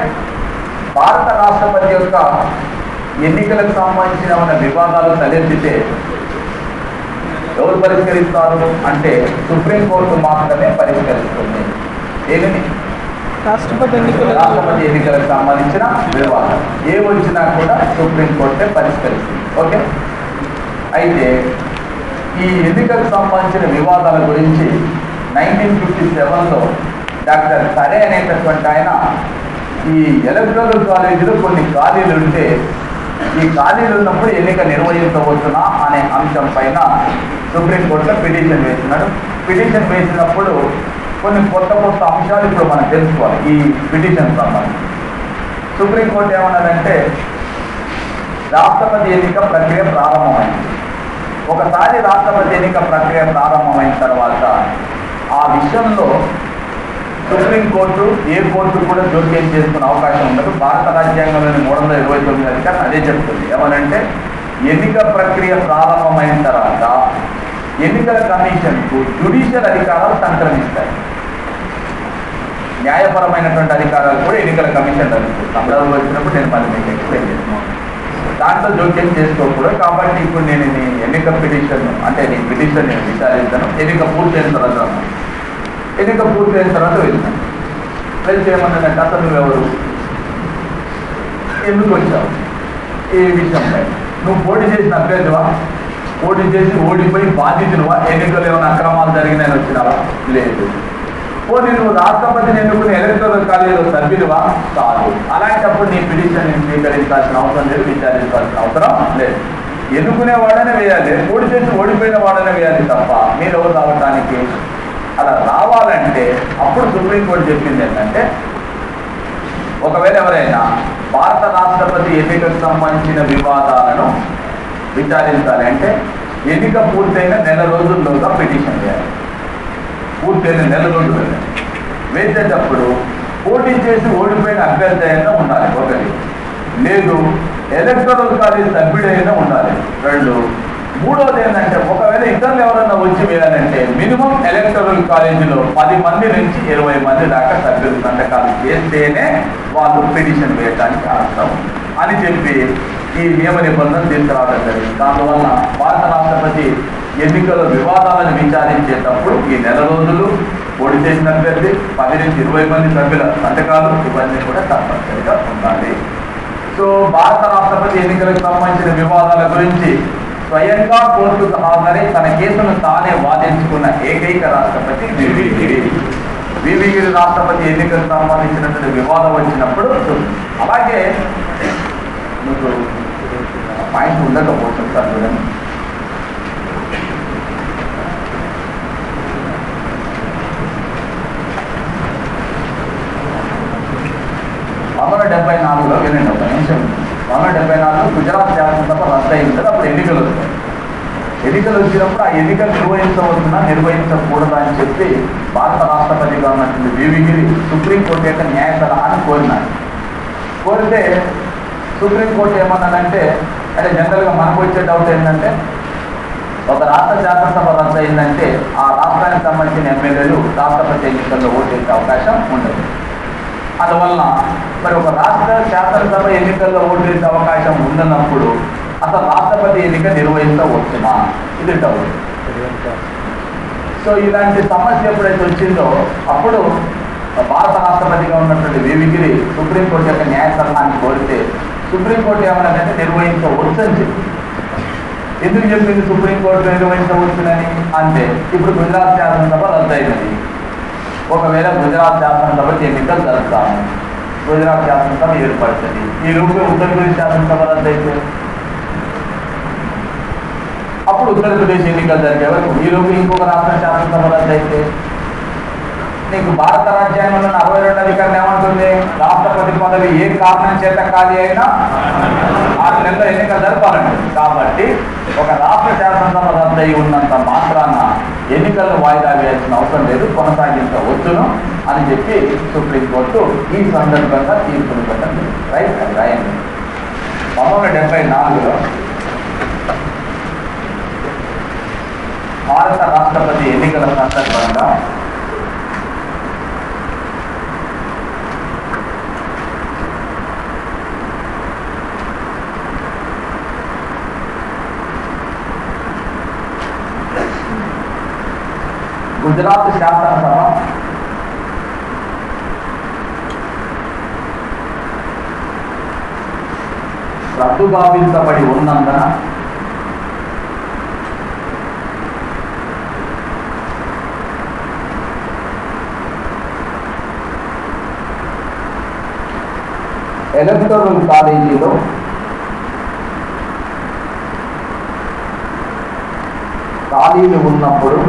భారత రాష్ట్రపతి యొక్క ఎన్నికలకు సంబంధించిన ఉన్న వివాదాలు తలెత్తితే ఎవరు పరిష్కరిస్తారు అంటే సుప్రీంకోర్టు మాత్రమే పరిష్కరిస్తుంది. ఏమని? రాష్ట్రపతి ఎన్నికలకు సంబంధించిన వివాదాలు ఏ వచ్చినా కూడా సుప్రీంకోర్టే పరిష్కరిస్తుంది. ఓకే. అయితే ఈ ఎన్నికలకు సంబంధించిన వివాదాల గురించి 1957లో డాక్టర్ సరే అనేటటువంటి ఆయన ఈ ఎలక్టోరల్ కాలేజీలో కొన్ని ఖాళీలు ఉంటే, ఈ ఖాళీలు ఉన్నప్పుడు ఎన్నిక నిర్వహించవచ్చునా అనే అంశం పైన సుప్రీంకోర్టులో పిటిషన్ వేసినాడు. పిటిషన్ వేసినప్పుడు కొన్ని కొత్త అంశాలు ఇప్పుడు మనం తెలుసుకోవాలి. ఈ పిటిషన్ సంబంధించి సుప్రీంకోర్టు ఏమన్నదంటే, రాష్ట్రపతి ఎన్నిక ప్రక్రియ ప్రారంభమైంది. ఒకసారి రాష్ట్రపతి ఎన్నిక ప్రక్రియ ప్రారంభమైన తర్వాత ఆ విషయంలో సుప్రీంకోర్టు ఏ కోర్టు కూడా జోక్యం చేసుకునే అవకాశం ఉండదు. భారత రాజ్యాంగంలోని 329 అధికారం అదే చెప్తుంది. ఏమనంటే, ఎన్నిక ప్రక్రియ ప్రారంభమైన తర్వాత ఎన్నికల కమిషన్కు జ్యుడిషియల్ అధికారాలు సంక్రమిస్తాయి. న్యాయపరమైనటువంటి అధికారాలు కూడా ఎన్నికల కమిషన్ సందర్భం వచ్చినప్పుడు నేను మళ్ళీ మీకు ఎక్స్ప్లెయిన్ చేస్తున్నాను. దాంట్లో జోక్యం చేసుకోకూడదు. కాబట్టి ఇప్పుడు నేను నీ ఎన్నిక పిటిషన్ అంటే నీ పిటిషన్ నేను విచారిస్తాను. ఎన్నిక పూర్తయిన తర్వాత వెళ్తాను. వెళ్తే ఏమన్నాడంటే అసలు నువ్వెవరు, ఎందుకు వచ్చావు, ఏ విషయంపై నువ్వు పోటీ చేసిన అభ్యర్థివా, పోటీ చేసి ఓడిపోయి బాధితులువా, ఎన్నికలు ఏమైనా అక్రమాలు జరిగినాయని వచ్చినావా, లేదు. పోనీ నువ్వు రాష్ట్రపతిని ఎన్నుకుని ఎలక్టోరల్ కాలేజీలో సభ్యులువా, కాదు. అలాంటప్పుడు నీ పిటిషన్ స్వీకరించాల్సిన అవసరం లేదు, విచారించాల్సిన అవసరం లేదు. ఎన్నుకునేవాడనే వేయాలి, పోటీ చేసి ఓడిపోయిన వాడనే వేయాలి తప్ప మీరు ఎవరు రావడానికి. అలా రావాలంటే అప్పుడు సుప్రీంకోర్టు చెప్పింది ఏంటంటే, ఒకవేళ ఎవరైనా భారత రాష్ట్రపతి ఎన్నికకు సంబంధించిన వివాదాలను విచారించాలి అంటే ఎన్నిక పూర్తయిన నెల రోజుల్లోగా పిటిషన్ వేయాలి. పూర్తయిన నెల రోజులు వేసేటప్పుడు పోటీ చేసి ఓడిపోయిన అభ్యర్థి అయినా ఉండాలి ఒకటి, లేదు ఎలక్టోరల్ కాలేజ్ సభ్యుడైనా ఉండాలి రెండు. మూడోది ఏంటంటే ఒకవేళ ఇతరులు ఎవరైనా వచ్చి వేయాలంటే మినిమం ఎలక్టోరల్ కాలేజీలో 10 మంది నుంచి 20 మంది దాకా సభ్యులు సంతకాలు చేస్తేనే వాళ్ళు పిటిషన్ వేయడానికి అర్థం అని చెప్పి ఈ నియమ నిబంధనలు తీసుకురావడం జరిగింది. దానివల్ల భారత రాష్ట్రపతి ఎన్నికల వివాదాలను విచారించేటప్పుడు ఈ నెల రోజులు పోటీ చేసిన అభ్యర్థి 10 నుంచి 20 మంది సభ్యుల సంతకాలు ఇవన్నీ కూడా తప్పనిసరిగా ఉండాలి. సో భారత రాష్ట్రపతి ఎన్నికలకు సంబంధించిన వివాదాల గురించి స్వయంగా కోర్టుకు హాజరై తన కేసును తానే వాదించుకున్న ఏకైక రాష్ట్రపతి వివిగిరి రాష్ట్రపతి ఎన్నికలకు సంబంధించినటువంటి వివాదం వచ్చినప్పుడు అలాగే మీకు పాయింట్ ఉండకపోతుంది సార్ చూడండి. 1974లో వినండి ఒక నిమిషం. 1974 గుజరాత్ శాసనసభ రద్దు అయింది కదా, అప్పుడు ఎన్నికలు వస్తాయి. ఎన్నికలు వచ్చినప్పుడు ఆ ఎన్నికలు నిర్వహించవచ్చునా నిర్వహించకూడదా అని చెప్పి భారత రాష్ట్రపతిగా ఉన్నటువంటి వివిగిరి సుప్రీంకోర్టు యొక్క న్యాయ సలహాను కోరినారు. కోరితే సుప్రీంకోర్టు ఏమన్నదంటే, అంటే జనరల్గా మనకు వచ్చే డౌట్ ఏంటంటే, ఒక రాష్ట్ర శాసనసభ రద్దు అయిందంటే ఆ రాష్ట్రానికి సంబంధించిన ఎమ్మెల్యేలు రాష్ట్రపతి ఎన్నికల్లో ఓటేసే అవకాశం ఉండదు. అందువలన మరి ఒక రాష్ట్ర శాసనసభ ఎన్నికల్లో ఓటేసే అవకాశం ఉన్నప్పుడు అసలు రాష్ట్రపతి ఎన్నిక నిర్వహించవచ్చునా, ఇది డౌట్. సో ఇలాంటి సమస్య ఎప్పుడైతే వచ్చిందో అప్పుడు భారత రాష్ట్రపతిగా ఉన్నటువంటి వివిగిరి సుప్రీంకోర్టు యొక్క న్యాయ సలహాన్ని కోరితే సుప్రీంకోర్టు ఏమన్నదంటే నిర్వహించవచ్చని చెప్పింది. ఎందుకు చెప్పింది సుప్రీంకోర్టు నిర్వహించవచ్చునని అంటే, ఇప్పుడు గుజరాత్ శాసనసభ రద్దు అయినది. ఒకవేళ గుజరాత్ శాసనసభకి ఎన్నికలు జరుపుతాము, గుజరాత్ శాసనసభ ఏర్పడుతుంది. ఈ లోపు ఉత్తరప్రదేశ్ శాసనసభ రద్దు అయితే అప్పుడు ఉత్తరప్రదేశ్ ఎన్నికలు జరిగే వరకు ఈ లోపు ఇంకొక రాష్ట్ర శాసనసభ రద్దు అయితే నీకు భారత రాజ్యాంగంలో 62వ అధికరణ ఏమంటుంది, రాష్ట్రపతి పదవి ఏ కారణం చేత ఖాళీ అయినా 6 నెలల ఎన్నికలు జరపాలండి. కాబట్టి ఒక రాష్ట్ర శాసనసభ రద్దు అయి ఉన్నంత మాత్రాన ఎన్నికలను వాయిదా వేయాల్సిన అవసరం లేదు, కొనసాగించవచ్చును అని చెప్పి సుప్రీంకోర్టు ఈ సందర్భంగా తీర్పును పెట్టండి. రైట్, అది రాయండి. 1974లో భారత రాష్ట్రపతి ఎన్నికల సందర్భంగా గుజరాత్ శాసనసభ రద్దు గావించబడి ఉన్నందున ఎలక్టోరల్ కాలేజీలో ఖాళీలు ఉన్నప్పుడు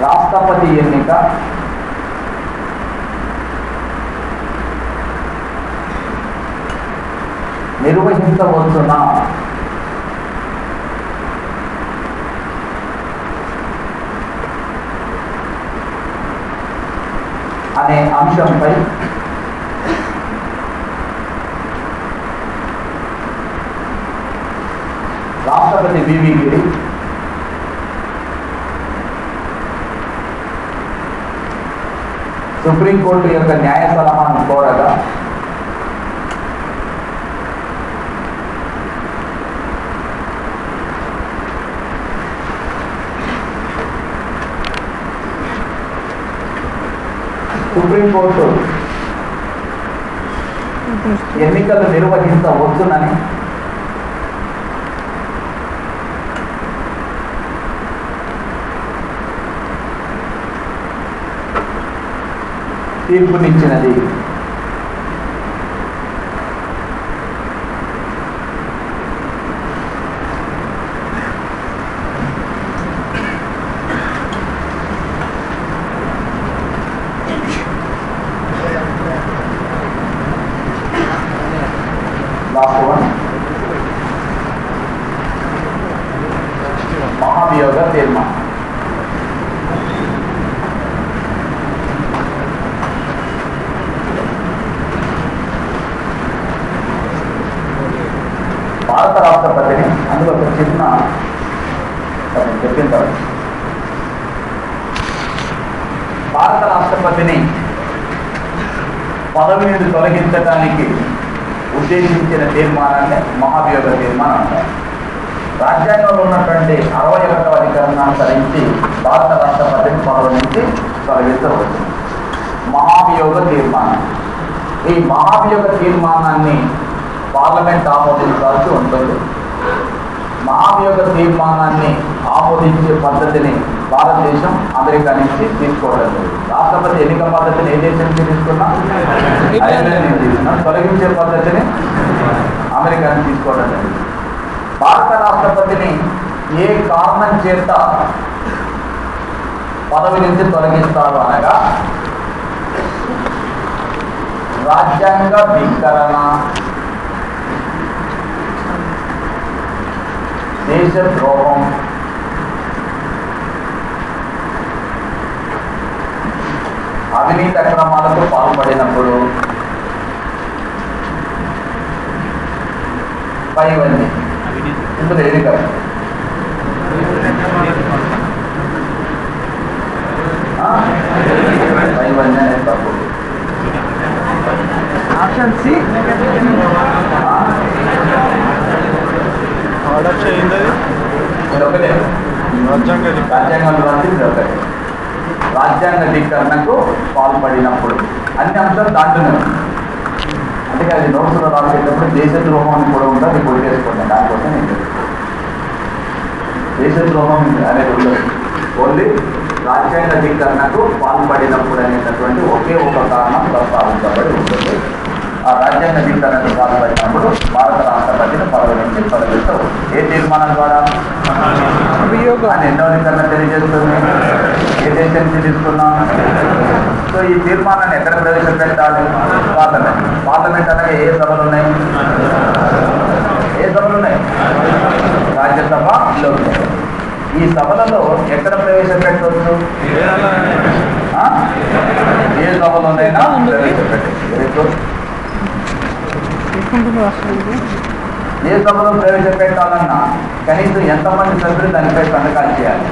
రాష్ట్రపతి ఎన్నిక నిర్వహించవచ్చునా అనే అంశంపై రాష్ట్రపతి వివి గిరి, సుప్రీంకోర్టు యొక్క న్యాయ సలహాను కోరగా సుప్రీంకోర్టు ఎన్నికలు నిర్వహించవచ్చునని తీర్పునిచ్చినది. లాస్ట్ వన్, మహాభియోగ తీర్మానం. భారత రాష్ట్రపతిని అందులో ఒక చిన్న చెప్పిన తర్వాత భారత రాష్ట్రపతిని పదవి నుండి తొలగించడానికి ఉద్దేశించిన తీర్మానాన్ని మహాభియోగ తీర్మానం అంటారు. రాజ్యాంగంలో ఉన్నటువంటి 61వ అధికరణాన్ని అనుసరించి భారత రాష్ట్రపతిని పదవి నుంచి తొలగించవచ్చు. మహాభియోగ తీర్మానం. ఈ మహాభియోగ తీర్మానాన్ని పార్లమెంట్ ఆమోదించాల్సి ఉంటుంది. మహాభియోగ తీర్మానాన్ని ఆమోదించే పద్ధతిని భారతదేశం అమెరికా నుంచి తీసుకోవడం లేదు. రాష్ట్రపతి ఎన్నిక పద్ధతిని ఏ దేశం నుంచి తీసుకున్నా తొలగించే పద్ధతిని అమెరికా నుంచి తీసుకోవడం లేదు. భారత రాష్ట్రపతిని ఏ కారణం చేత పదవి నుంచి తొలగిస్తారు అనగా రాజ్యాంగ ధిక్కరణ, దేశద్రోహం, అవినీతి అక్రమాలకు పాల్పడినప్పుడు, పైవన్నీ ఇందులో ఏది కాదు. పైవన్నీ అనేది తప్పు. ఆప్షన్ సి ఒకటే రాజ్యాంగంలో రాసింది ఒకటే. రాజ్యాంగ ధిక్కరణకు పాల్పడినప్పుడు అన్ని అంశాలు దాంట్లోనే ఉంది. అందుకే అది నోట్స్లో రాసేటప్పుడు దేశద్రోహం అని కూడా ఉంటే అది కొట్టి వేసుకోండి. దానికోసం నేను దేశద్రోహం అనేది ఉండదు. ఓన్లీ రాజ్యాంగ ధిక్కరణకు పాల్పడినప్పుడు అనేటటువంటి ఒకే ఒక కారణం ప్రస్తావించబడి ఉంటుంది. ఆ రాజ్యాంగ ధిక్కరణకు పాల్పడినప్పుడు భారత రాష్ట్రపతిని పదవి నుంచి తొలగిస్తారు. ఏ తీర్మానం ద్వారా అని ఎన్నో అధికరణ తెలియజేస్తుంది. ఏ దేశం నుంచి తీసుకున్నాం. సో ఈ తీర్మానాన్ని ఎక్కడ ప్రవేశపెట్టాలి? పార్లమెంట్. పార్లమెంట్ అనగా ఏ సభలు ఉన్నాయి? ఏ సభలు ఉన్నాయి? రాజ్యసభ, లోక్సభ. ఈ సభలలో ఎక్కడ ప్రవేశపెట్టవచ్చు? ఏ సభలోనైనా ప్రవేశపెట్టచ్చు. ఏ సభలో ప్రవేశపెట్టాలన్నా కనీసం ఎంతమంది సభ్యులు దానిపై సంతకాలు చేయాలి?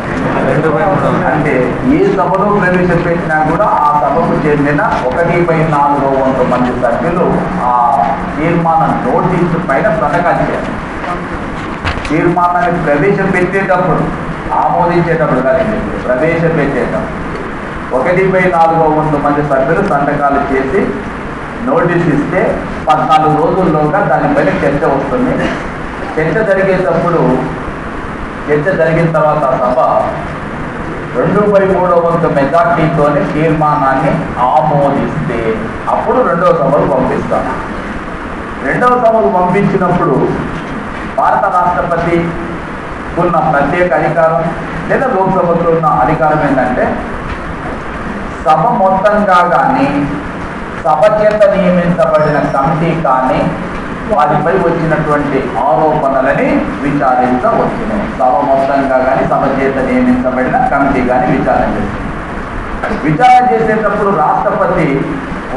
అంటే ఏ సభలో ప్రవేశపెట్టినా కూడా ఆ సభకు చెందిన 1/4 మంది సభ్యులు ఆ తీర్మాన నోటీసు పైన సంతకాలు చేయాలి. తీర్మానాన్ని ప్రవేశపెట్టేటప్పుడు, ఆమోదించేటప్పుడు కాదు, ప్రవేశపెట్టేటప్పుడు 1/4 మంది సభ్యులు సంతకాలు చేసి నోటీస్ ఇస్తే 14 రోజుల్లోగా దానిపైన చర్చ వస్తుంది. చర్చ జరిగిన తర్వాత సభ 2/3 మెజార్టీతోనే తీర్మానాన్ని ఆమోదిస్తే అప్పుడు రెండవ సభకు పంపిస్తాం. రెండవ సభకు పంపించినప్పుడు భారత రాష్ట్రపతి ఉన్న ప్రత్యేక అధికారం లేదా లోక్సభకు ఉన్న అధికారం ఏంటంటే సభ మొత్తంగా కానీ సభ చేత నియమించబడిన కమిటీ కానీ వారిపై వచ్చినటువంటి ఆరోపణలని విచారించవచ్చును. సభ మొత్తంగా కానీ సభ చేత నియమించబడిన కమిటీ కానీ విచారణ చేసేటప్పుడు రాష్ట్రపతి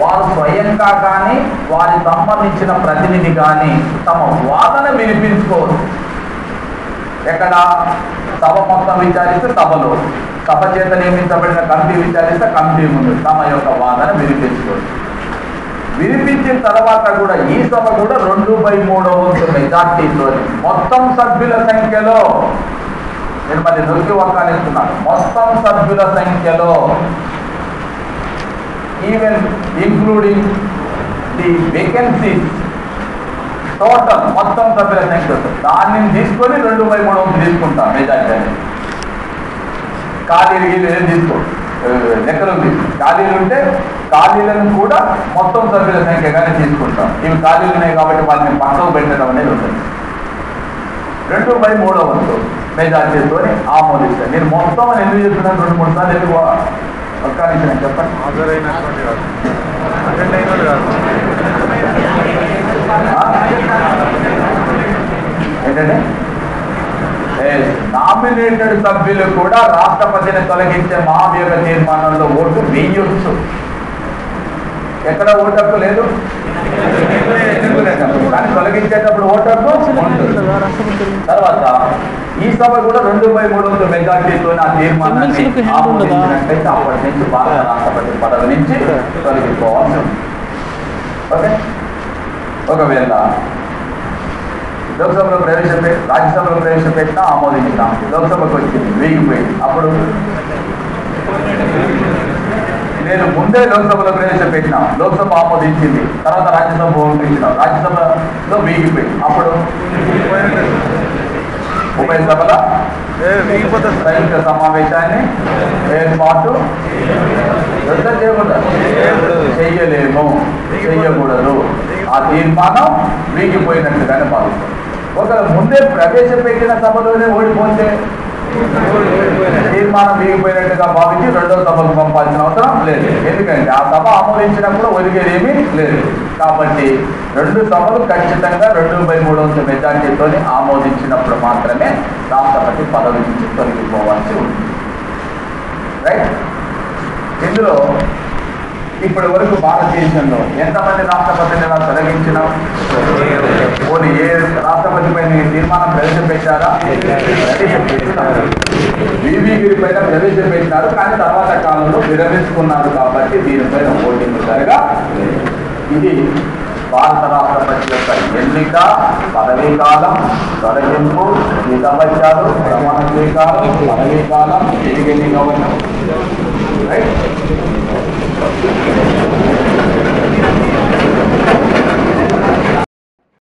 వారు స్వయంగా కానీ వారి సంబంధించిన ప్రతినిధి కానీ తమ వాదన వినిపించుకోవచ్చు. ఎక్కడ సభ మొత్తం విచారిస్తే సభలో, సభ చేత నియమించబడిన కమిటీ విచారిస్తే కమిటీ ముందు తమ యొక్క వాదన వినిపించుకోవచ్చు. వినిపించిన తర్వాత కూడా ఈ సభ కూడా 2/3 మెజార్టీతో మొత్తం సభ్యుల సంఖ్యలో, నేను మరి నొక్కి వక్కాలిస్తున్నాను, మొత్తం సభ్యుల సంఖ్యలో even including the vacancies total మొత్తం సభ్యుల సంఖ్య దాన్ని తీసుకొని 2/3 తీసుకుంటాం మెజార్టీ అనేది. ఖాళీలు ఏం తీసుకో లెక్కలు తీసుకో, ఖాళీలు ఉంటే ఖాళీలను కూడా మొత్తం సభ్యుల సంఖ్యగానే తీసుకుంటాం. ఇవి ఖాళీలు ఉన్నాయి కాబట్టి వాటిని పక్కకు పెట్టడం అనేది ఉంటుంది. 2/3 మెజార్టీతో ఆమోదిస్తాను. నేను మొత్తం అని ఎందుకు చెప్తున్నాను? 2-3 సార్లు ఎందుకు ఒక్కనిచ్చిన చెప్పండి. ఏంటంటే నామినేటెడ్ సభ్యులు కూడా రాష్ట్రపతిని తొలగించే మహాభియోగ తీర్మానంలో ఓటు వేయొచ్చు. ఎక్కడ ఓటు హక్కు లేదు, కానీ తొలగించేటప్పుడు ఓటు హక్కు ఉంటుంది. తర్వాత ఈ సభ కూడా 2/3 మెజార్టీతో ఆ తీర్మానాన్ని ఆమోదించినట్లయితే అప్పటి నుంచి భారత రాష్ట్రపతి పదవి నుంచి తొలగిపోవాల్సి ఉంది. ఓకే, ఒకవేళ లోక్సభలో ప్రవేశపెట్టి రాజ్యసభలో ప్రవేశపెట్టినా ఆమోదించినాం, లోక్సభకు వచ్చింది వేగిపోయింది. అప్పుడు నేను ముందే లోక్సభలో ప్రవేశపెట్టినా, లోక్సభ ఆమోదించింది, తర్వాత రాజ్యసభ పంపించినాం, రాజ్యసభలో వేగిపోయింది. అప్పుడు ఉభయ సభల సంయుక్త సమావేశాన్ని ఏర్పాటు చేయలేము, చేయకూడదు. ఆ తీర్మానం వీగిపోయినట్టుగానే భావిస్తాం. ఒకవేళ ముందే ప్రవేశపెట్టిన సభలోనే ఓడిపోతే తీర్మానం వీగిపోయినట్టుగా భావించి రెండో సభకు పంపాల్సిన అవసరం లేదు. ఎందుకంటే ఆ సభ ఆమోదించినప్పుడు ఒరిగేదేమీ లేదు. కాబట్టి 2 సభలు ఖచ్చితంగా 2/3 మెజార్టీతో ఆమోదించినప్పుడు మాత్రమే రాష్ట్రపతి పదవి నుంచి తొలగిపోవాల్సి ఉంది. రైట్. ఇందులో ఇప్పటి వరకు భారతదేశంలో ఎంతమంది రాష్ట్రపతిని ఇలా తొలగించినాం? పోనీ ఏ రాష్ట్రపతి పైన తీర్మానం ప్రవేశపెట్టారా? వివి పైన ప్రవేశపెట్టినారు, కానీ తర్వాత కాలంలో విరమించుకున్నారు. కాబట్టి దీనిపైన ఓటింగ్ జరగా ఇది భారత రాష్ట్రపతి యొక్క ఎన్నిక, పదవీ కాలం, తొలగింపు, జీతభత్యాలు, ప్రమాణ స్వీకారం, పదవీ కాలం, తిరిగి గవర్నర్. రైట్.